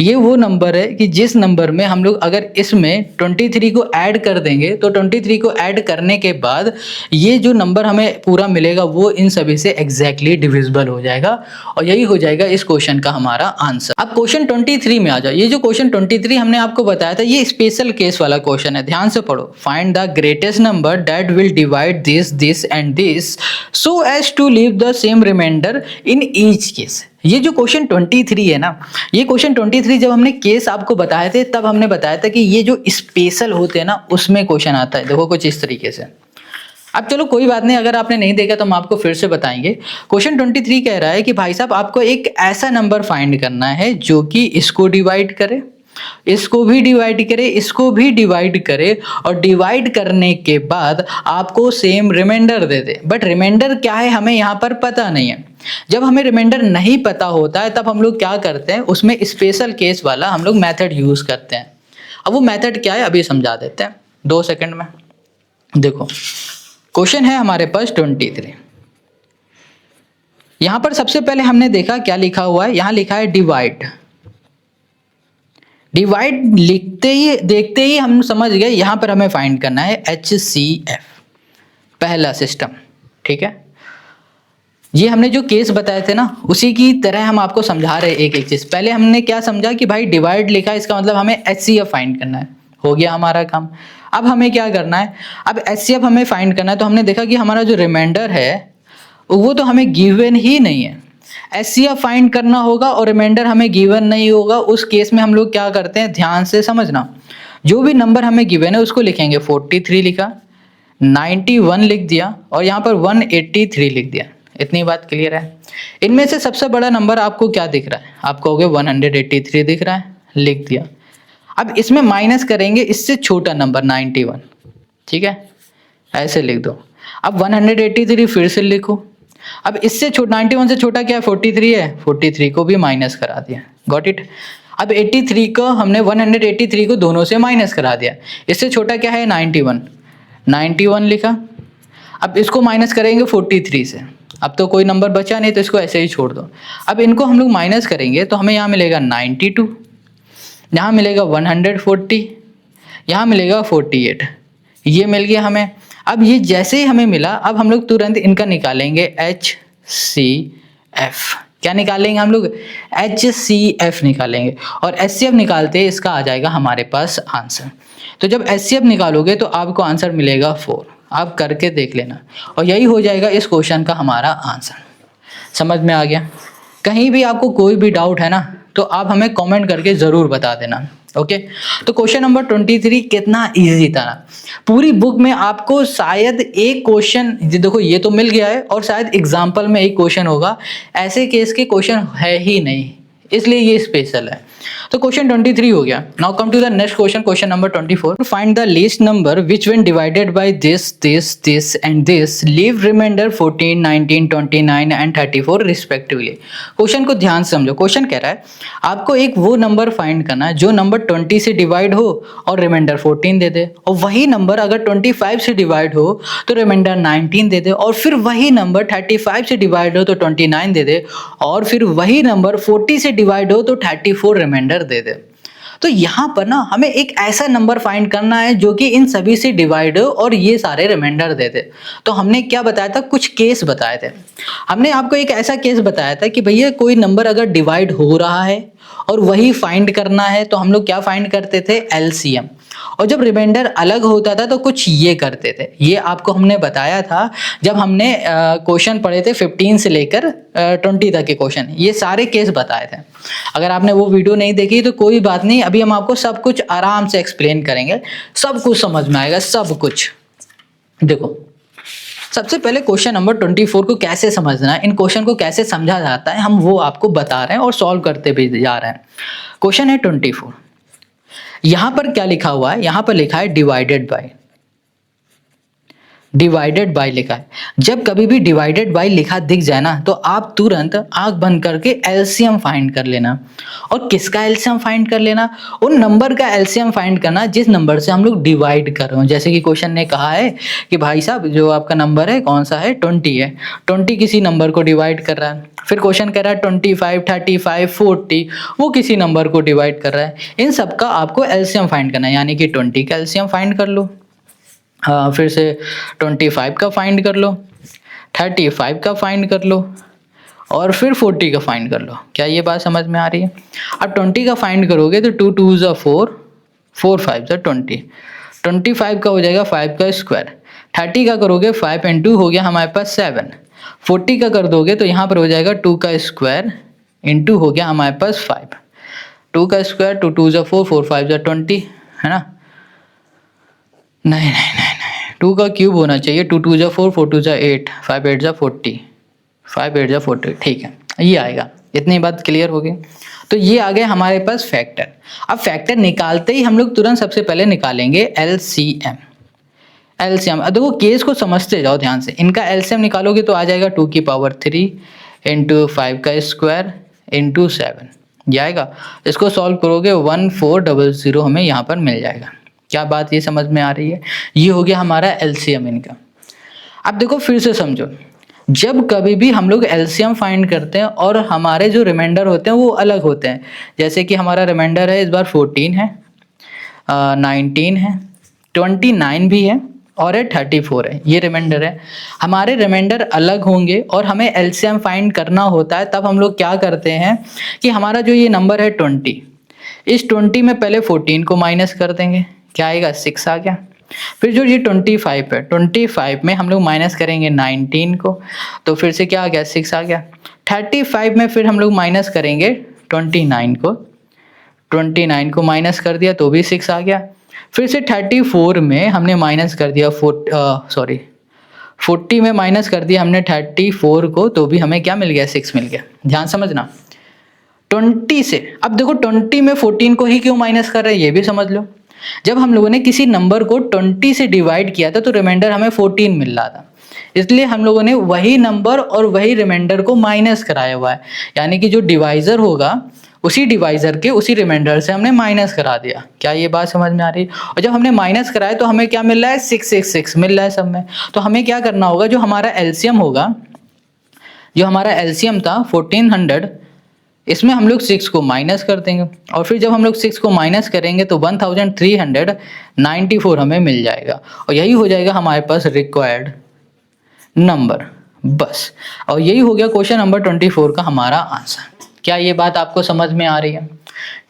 ये वो नंबर है कि जिस नंबर में हम लोग अगर इसमें 23 को ऐड कर देंगे तो 23 को ऐड करने के बाद ये जो नंबर हमें पूरा मिलेगा वो इन सभी से एग्जैक्टली डिविजिबल हो जाएगा। और यही हो जाएगा इस क्वेश्चन का हमारा आंसर। अब क्वेश्चन 23 में आ जाओ। ये जो क्वेश्चन 23 हमने आपको बताया था, ये स्पेशल केस वाला क्वेश्चन है। ध्यान से पढ़ो। Find the greatest number that will divide this and this so as to leave the same reminder in each case. ये जो क्वेश्चन 23 है ना, ये क्वेश्चन 23 जब हमने केस आपको बताए थे तब हमने बताया था कि ये जो स्पेशल होते हैं ना उसमें क्वेश्चन आता है। देखो कुछ इस तरीके से। अब चलो कोई बात नहीं, अगर आपने नहीं देखा तो हम आपको फिर से बताएंगे। क्वेश्चन 23 कह रहा है कि भाई साहब आपको एक ऐसा नंबर फाइंड करना है जो कि इसको डिवाइड करे, इसको भी डिवाइड करे, इसको भी डिवाइड करे और डिवाइड करने के बाद आपको सेम रिमाइंडर दे दे। बट रिमाइंडर क्या है हमें यहाँ पर पता नहीं है। जब हमें रिमाइंडर नहीं पता होता है तब हम लोग क्या करते हैं, उसमें स्पेशल केस वाला हम लोग मेथड यूज करते हैं। अब वो मेथड क्या है अभी समझा देते हैं 2 सेकंड में। देखो क्वेश्चन है हमारे पास 23। यहां पर सबसे पहले हमने देखा क्या लिखा हुआ है, यहां लिखा है डिवाइड। डिवाइड लिखते ही देखते ही हम समझ गए यहां पर हमें फाइंड करना है HCF, पहला सिस्टम। ठीक है, ये हमने जो केस बताए थे ना उसी की तरह हम आपको समझा रहे हैं एक एक चीज। पहले हमने क्या समझा कि भाई डिवाइड लिखा है, इसका मतलब हमें HCF फाइंड करना है। हो गया हमारा काम। अब हमें क्या करना है, अब HCF हमें फाइंड करना है। तो हमने देखा कि हमारा जो रिमाइंडर है वो तो हमें गिवन ही नहीं है। HCF फाइंड करना होगा और रिमाइंडर हमें गिवन नहीं होगा। उस केस में हम लोग क्या करते हैं, ध्यान से समझना। जो भी नंबर हमें गिवन है उसको लिखेंगे। 43 लिखा, 91 लिख दिया और यहाँ पर 183 लिख दिया। इतनी बात क्लियर है। इनमें से सबसे बड़ा नंबर आपको क्या दिख रहा है, आपको हो गया 183 दिख रहा है, लिख दिया। अब इसमें माइनस करेंगे इससे छोटा नंबर 91। ठीक है, ऐसे लिख दो। अब 183 फिर से लिखो। अब इससे 91 से छोटा क्या है, 43 है, 43 को भी माइनस करा दिया। Got it. अब 83 को हमने 183 को दोनों से माइनस करा दिया। इससे छोटा क्या है, 91 लिखा। अब इसको माइनस करेंगे 43 से। अब तो कोई नंबर बचा नहीं तो इसको ऐसे ही छोड़ दो। अब इनको हम लोग माइनस करेंगे तो हमें यहाँ मिलेगा 92, यहाँ मिलेगा 140, यहाँ मिलेगा 48। ये मिल गया हमें। अब ये जैसे ही हमें मिला अब हम लोग तुरंत इनका निकालेंगे HCF। क्या निकालेंगे हम लोग? HCF निकालेंगे, और HCF निकालते ही इसका आ जाएगा हमारे पास आंसर। तो जब HCF निकालोगे तो आपको आंसर मिलेगा 4। आप करके देख लेना, और यही हो जाएगा इस क्वेश्चन का हमारा आंसर। समझ में आ गया? कहीं भी आपको कोई भी डाउट है ना, तो आप हमें कमेंट करके ज़रूर बता देना। ओके, तो क्वेश्चन नंबर 23 कितना इजी था ना। पूरी बुक में आपको शायद एक क्वेश्चन, देखो ये तो मिल गया है, और शायद एग्जाम्पल में एक क्वेश्चन होगा, ऐसे केस के क्वेश्चन है ही नहीं, इसलिए ये स्पेशल है। तो क्वेश्चन 23 हो गया। Now come to the next question, question number 24। To find the least number which when divided by this and this leave remainder 14, 19, 29 and 34 respectively. Question को ध्यान से समझो। क्वेश्चन कह रहा है आपको एक वो नंबर फाइंड करना है जो नंबर 20 से डिवाइड हो और रिमाइंडर 14 दे दे, और वही नंबर अगर 25 से डिवाइड हो तो रिमाइंडर 19 दे दे, और फिर वही नंबर 35 से डिवाइड हो तो 29 दे दे, और फिर वही नंबर 40 से डिवाइड हो तो 34 रिमाइंडर दे दे। तो यहाँ पर ना हमें एक ऐसा नंबर फाइंड करना है जो कि इन सभी से डिवाइड हो और ये सारे रिमाइंडर दे दे। तो हमने क्या बताया था? कुछ केस बताए थे। हमने आपको एक ऐसा केस बताया था कि भैया कोई नंबर अगर डिवाइड हो रहा है और वही फाइंड करना है, तो हम लोग क्या फाइंड करते थे? LCM। और जब रिमाइंडर अलग होता था तो कुछ ये करते थे। ये आपको हमने बताया था जब हमने क्वेश्चन पढ़े थे 15 से लेकर 20 तक के क्वेश्चन, ये सारे केस बताए थे। अगर आपने वो वीडियो नहीं देखी तो कोई बात नहीं, अभी हम आपको सब कुछ आराम से एक्सप्लेन करेंगे, सब कुछ समझ में आएगा, सब कुछ। देखो, सबसे पहले क्वेश्चन नंबर 24 को कैसे समझना है, इन क्वेश्चन को कैसे समझा जाता है, हम वो आपको बता रहे हैं और सॉल्व करते भी जा रहे हैं। क्वेश्चन है 24। यहां पर क्या लिखा हुआ है? यहां पर लिखा है डिवाइडेड बाय। डिवाइडेड बाय लिखा है। जब कभी भी डिवाइडेड बाय लिखा दिख जाए ना, तो आप तुरंत आंख बंद करके एलसीएम फाइंड कर लेना। और किसका एलसीएम फाइंड कर लेना? उन नंबर का एलसीएम फाइंड करना जिस नंबर से हम लोग डिवाइड कर रहे हो। जैसे कि क्वेश्चन ने कहा है कि भाई साहब जो आपका नंबर है कौन सा है? 20 है। 20 किसी नंबर को डिवाइड कर रहा है। फिर क्वेश्चन कह रहा है 25, 35, 40, वो किसी नंबर को डिवाइड कर रहा है। इन सब का आपको एलसीएम फाइंड करना है, यानी कि 20 का एलसीएम फाइंड कर लो, फिर से 25 का फाइंड कर लो, 35 का फाइंड कर लो, और फिर 40 का फाइंड कर लो। क्या ये बात समझ में आ रही है? अब 20 का फाइंड करोगे तो 2 2 ज़ा 4, 4 5 ज़ा 20, 25 का हो जाएगा 5 का स्क्वायर, 30 का करोगे 5 × 2 हो गया हमारे पास 7, 40 का कर दोगे तो यहाँ पर हो जाएगा 2 का स्क्वायर इंटू हो गया हमारे पास 5, 2 का स्क्वायर 2 2 ज़ा 4, 4 5 ज़ा 20, है ना? नहीं, 2 का क्यूब होना चाहिए। 2 2 ज़ा 4, 4 2 ज़ा 8, 5 8 ज़ा 40, 5 8 ज़ा 40, ठीक है, ये आएगा। इतनी बात क्लियर हो गई। तो ये आ गया हमारे पास फैक्टर। अब फैक्टर निकालते ही हम लोग तुरंत सबसे पहले निकालेंगे एलसीएम। एलसीएम, अब देखो केस को समझते जाओ ध्यान से। इनका एलसीएम निकालोगे तो आ जाएगा 2 की पावर 3 इंटू 5 का स्क्वायर इंटू 7, ये आएगा। इसको सॉल्व करोगे 1400 हमें यहाँ पर मिल जाएगा। क्या बात ये समझ में आ रही है? ये हो गया हमारा एलसीएम इनका। अब देखो फिर से समझो, जब कभी भी हम लोग एलसीएम फाइंड करते हैं और हमारे जो रिमाइंडर होते हैं वो अलग होते हैं, जैसे कि हमारा रिमाइंडर है इस बार 14 है, 19 है, 29 भी है और 34 है, ये रिमाइंडर है। हमारे रिमाइंडर अलग होंगे और हमें एलसीएम फाइंड करना होता है, तब हम लोग क्या करते हैं कि हमारा जो ये नंबर है 20, इस 20 में पहले 14 को माइनस कर देंगे, क्या आएगा? 6 आ गया। फिर जो ये 25 है, 25 में हम लोग माइनस करेंगे 19 को, तो फिर से क्या आ गया? 6 आ गया। 35 में फिर हम लोग माइनस करेंगे 29 को, 29 को माइनस कर दिया तो भी 6 आ गया। फिर से 34 में हमने माइनस कर दिया 40 में माइनस कर दिया हमने 34 को, तो भी हमें क्या मिल गया? 6 मिल गया। ध्यान समझना 20 से। अब देखो 20 में 14 को ही क्यों माइनस कर रहे हैं ये भी समझ लो। जब हम लोगों ने किसी नंबर को 20 से डिवाइड किया था तो रिमाइंडर हमें 14 मिल रहा था, इसलिए हम लोगों ने वही नंबर और वही रिमाइंडर को माइनस कराया हुआ है, यानी कि जो डिवाइजर होगा उसी डिवाइजर के उसी रिमाइंडर से हमने माइनस करा दिया। क्या ये बात समझ में आ रही है? और जब हमने माइनस कराया तो हमें क्या मिल रहा है? 666 मिल रहा है सब में। तो हमें क्या करना होगा, जो हमारा एलसीएम होगा, जो हमारा एलसीएम था 1400, इसमें हम लोग 6 को माइनस कर देंगे, और फिर जब हम लोग 6 को माइनस करेंगे तो 1394 हमें मिल जाएगा, और यही हो जाएगा हमारे पास रिक्वायर्ड नंबर। बस। और यही हो गया क्वेश्चन नंबर 24 का हमारा आंसर। क्या ये बात आपको समझ में आ रही है?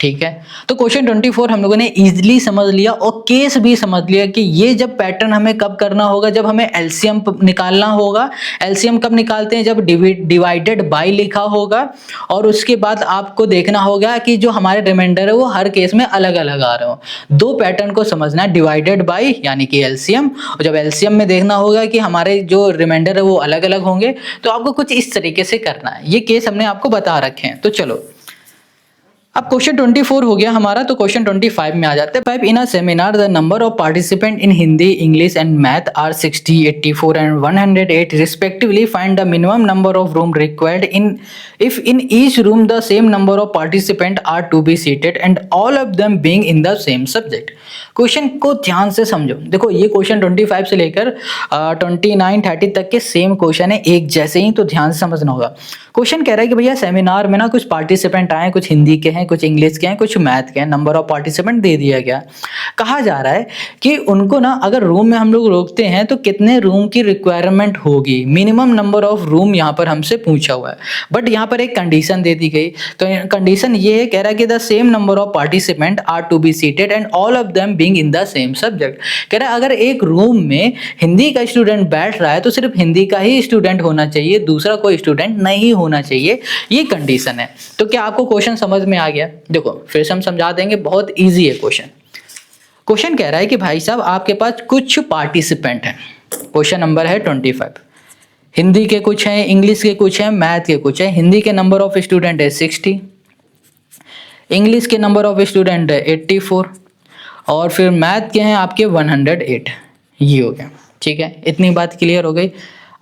ठीक है, तो क्वेश्चन 24 हम लोगों ने इजीली समझ लिया और केस भी समझ लिया कि ये जब पैटर्न हमें कब करना होगा, जब हमें एलसीएम निकालना होगा। एलसीएम कब निकालते हैं? जब डिवाइडेड बाय लिखा होगा, और उसके बाद आपको देखना होगा कि जो हमारे रिमाइंडर है वो हर केस में अलग अलग आ रहे हो। दो पैटर्न को समझना है, डिवाइडेड बाय यानी कि एलसीएम, और जब एलसीएम में देखना होगा कि हमारे जो रिमाइंडर है वो अलग अलग होंगे, तो आपको कुछ इस तरीके से करना है। ये केस हमने आपको बता रखे हैं। तो चलो अब क्वेश्चन 24 हो गया हमारा, तो क्वेश्चन 25 में आ जाते हैं। In a seminar the number of participant in Hindi, English and math are 60, 84 and 108 respectively. Find the minimum number of room required in if in each room the same number of participant are to be seated and all of them being in the same subject. Question को ध्यान से समझो। देखो ये question 25 से लेकर 29, 30 तक के सेम क्वेश्चन है, एक जैसे ही, तो ध्यान से समझना होगा। क्वेश्चन कह रहा है कि भैया सेमिनार में ना कुछ पार्टिसिपेंट आए, कुछ हिंदी के हैं, कुछ इंग्लिश के हैं, कुछ मैथ के हैं। नंबर ऑफ पार्टिसिपेंट दे दिया गया। कहा जा रहा है कि उनको ना अगर रूम में हम लोग रोकते हैं तो कितने रूम की रिक्वायरमेंट होगी। मिनिमम नंबर ऑफ रूम यहाँ पर हमसे पूछा हुआ है, बट यहाँ पर एक कंडीशन दे दी गई। तो कंडीशन ये है, कह रहा है कि the same number of participant are to be seated and all of them being in the same subject. कह रहा है अगर एक रूम में हिंदी का स्टूडेंट बैठ रहा है तो सिर्फ हिंदी का ही स्टूडेंट होना चाहिए, दूसरा कोई स्टूडेंट नहीं होना चाहिए। ये कंडीशन है। तो क्या आपको क्वेश्चन समझ में आ गया? देखो फिर से हम समझा देंगे, बहुत इजी है क्वेश्चन। क्वेश्चन कह रहा है कि भाई साहब आपके पास कुछ पार्टिसिपेंट हैं। क्वेश्चन नंबर है 25। हिंदी के कुछ हैं, इंग्लिश के कुछ हैं, मैथ के कुछ हैं। हिंदी के नंबर ऑफ स्टूडेंट है 60, इंग्लिश के नंबर ऑफ स्टूडेंट है 84, और फिर मैथ के हैं आपके 108। ये हो गया। ठीक है, इतनी बात क्लियर हो गई।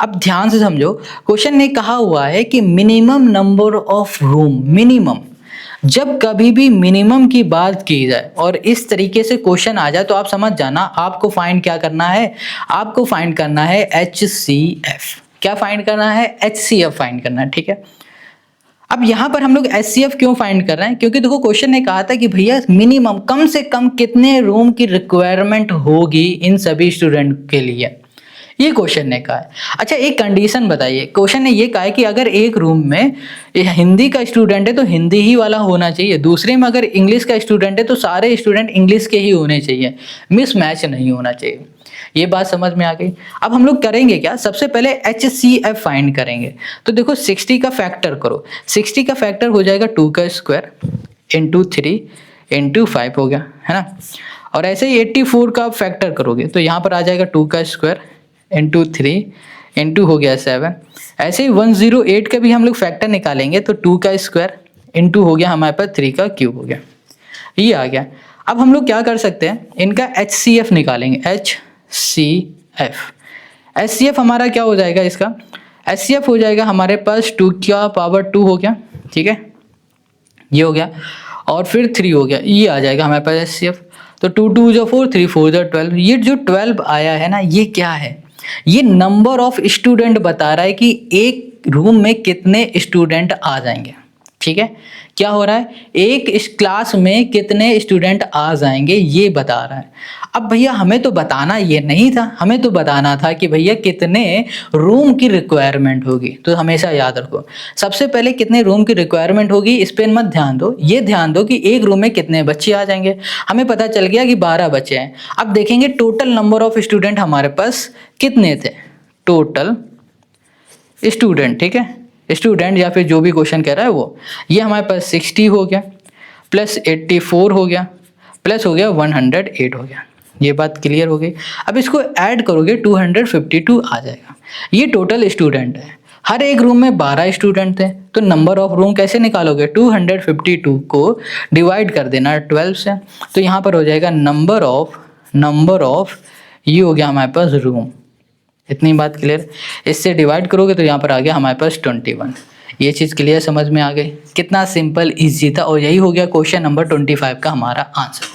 अब ध्यान से समझो, क्वेश्चन ने कहा हुआ है कि minimum number of room. Minimum, जब कभी भी मिनिमम की बात की जाए और इस तरीके से क्वेश्चन आ जाए तो आप समझ जाना आपको फाइंड क्या करना है। आपको फाइंड करना है HCF। क्या फाइंड करना है? HCF फाइंड करना है। ठीक है, अब यहां पर हम लोग HCF क्यों फाइंड कर रहे हैं? क्योंकि देखो क्वेश्चन ने कहा था कि भैया मिनिमम कम से कम कितने रूम की रिक्वायरमेंट होगी इन सभी स्टूडेंट के लिए, ये क्वेश्चन ने कहा है। अच्छा एक कंडीशन बताइए। क्वेश्चन ने ये कहा है कि अगर एक रूम में हिंदी का स्टूडेंट है तो हिंदी ही वाला होना चाहिए, दूसरे में अगर इंग्लिश का स्टूडेंट है तो सारे स्टूडेंट इंग्लिश के ही होने चाहिए, मिसमैच नहीं होना चाहिए। ये बात समझ में आ गई। अब हम लोग करेंगे क्या? सबसे पहले HCF फाइंड करेंगे। तो देखो 60 का फैक्टर करो। 60 का फैक्टर हो जाएगा 2 का स्क्वायर इंटू 3 इंटू 5 हो गया, है ना। और ऐसे ही 84 का फैक्टर करोगे तो यहाँ पर आ जाएगा 2 का स्क्वायर इंटू 3 इंटू हो गया 7। ऐसे ही 108 का भी हम लोग फैक्टर निकालेंगे तो 2 का स्क्वायर इंटू हो गया हमारे पास 3 का क्यूब हो गया, ये आ गया। अब हम लोग क्या कर सकते हैं, इनका HCF निकालेंगे। HCF हमारा क्या हो जाएगा? इसका HCF हो जाएगा हमारे पास 2 का पावर 2 हो गया। ठीक है, ये हो गया, और फिर 3 हो गया, ये आ जाएगा हमारे पास HCF। तो 2 2 जो 4, 3 4 जो 12। ये जो 12 आया है ना, ये क्या है? ये नंबर ऑफ स्टूडेंट बता रहा है कि एक रूम में कितने स्टूडेंट आ जाएंगे। ठीक है, क्या हो रहा है? एक इस क्लास में कितने स्टूडेंट आ जाएंगे ये बता रहा है। अब भैया हमें तो बताना ये नहीं था, हमें तो बताना था कि भैया कितने रूम की रिक्वायरमेंट होगी। तो हमेशा याद रखो, सबसे पहले कितने रूम की रिक्वायरमेंट होगी इस पर मत ध्यान दो, ये ध्यान दो कि एक रूम में कितने बच्चे आ जाएंगे। हमें पता चल गया कि 12 बच्चे हैं। अब देखेंगे टोटल नंबर ऑफ स्टूडेंट हमारे पास कितने थे, टोटल स्टूडेंट। ठीक है, स्टूडेंट या फिर जो भी क्वेश्चन कह रहा है वो, ये हमारे पास 60 हो गया प्लस 84 हो गया प्लस हो गया 108 हो गया। ये बात क्लियर हो गई। अब इसको ऐड करोगे 252 आ जाएगा। ये टोटल स्टूडेंट है। हर एक रूम में 12 स्टूडेंट थे, तो नंबर ऑफ रूम कैसे निकालोगे? 252 को डिवाइड कर देना 12 से, तो यहाँ पर हो जाएगा नंबर ऑफ ये हो गया हमारे पास रूम। इतनी बात क्लियर। इससे डिवाइड करोगे तो यहाँ पर आ गया हमारे पास 21। ये चीज़ क्लियर समझ में आ गई। कितना सिंपल इजी था, और यही हो गया क्वेश्चन नंबर 25 का हमारा आंसर।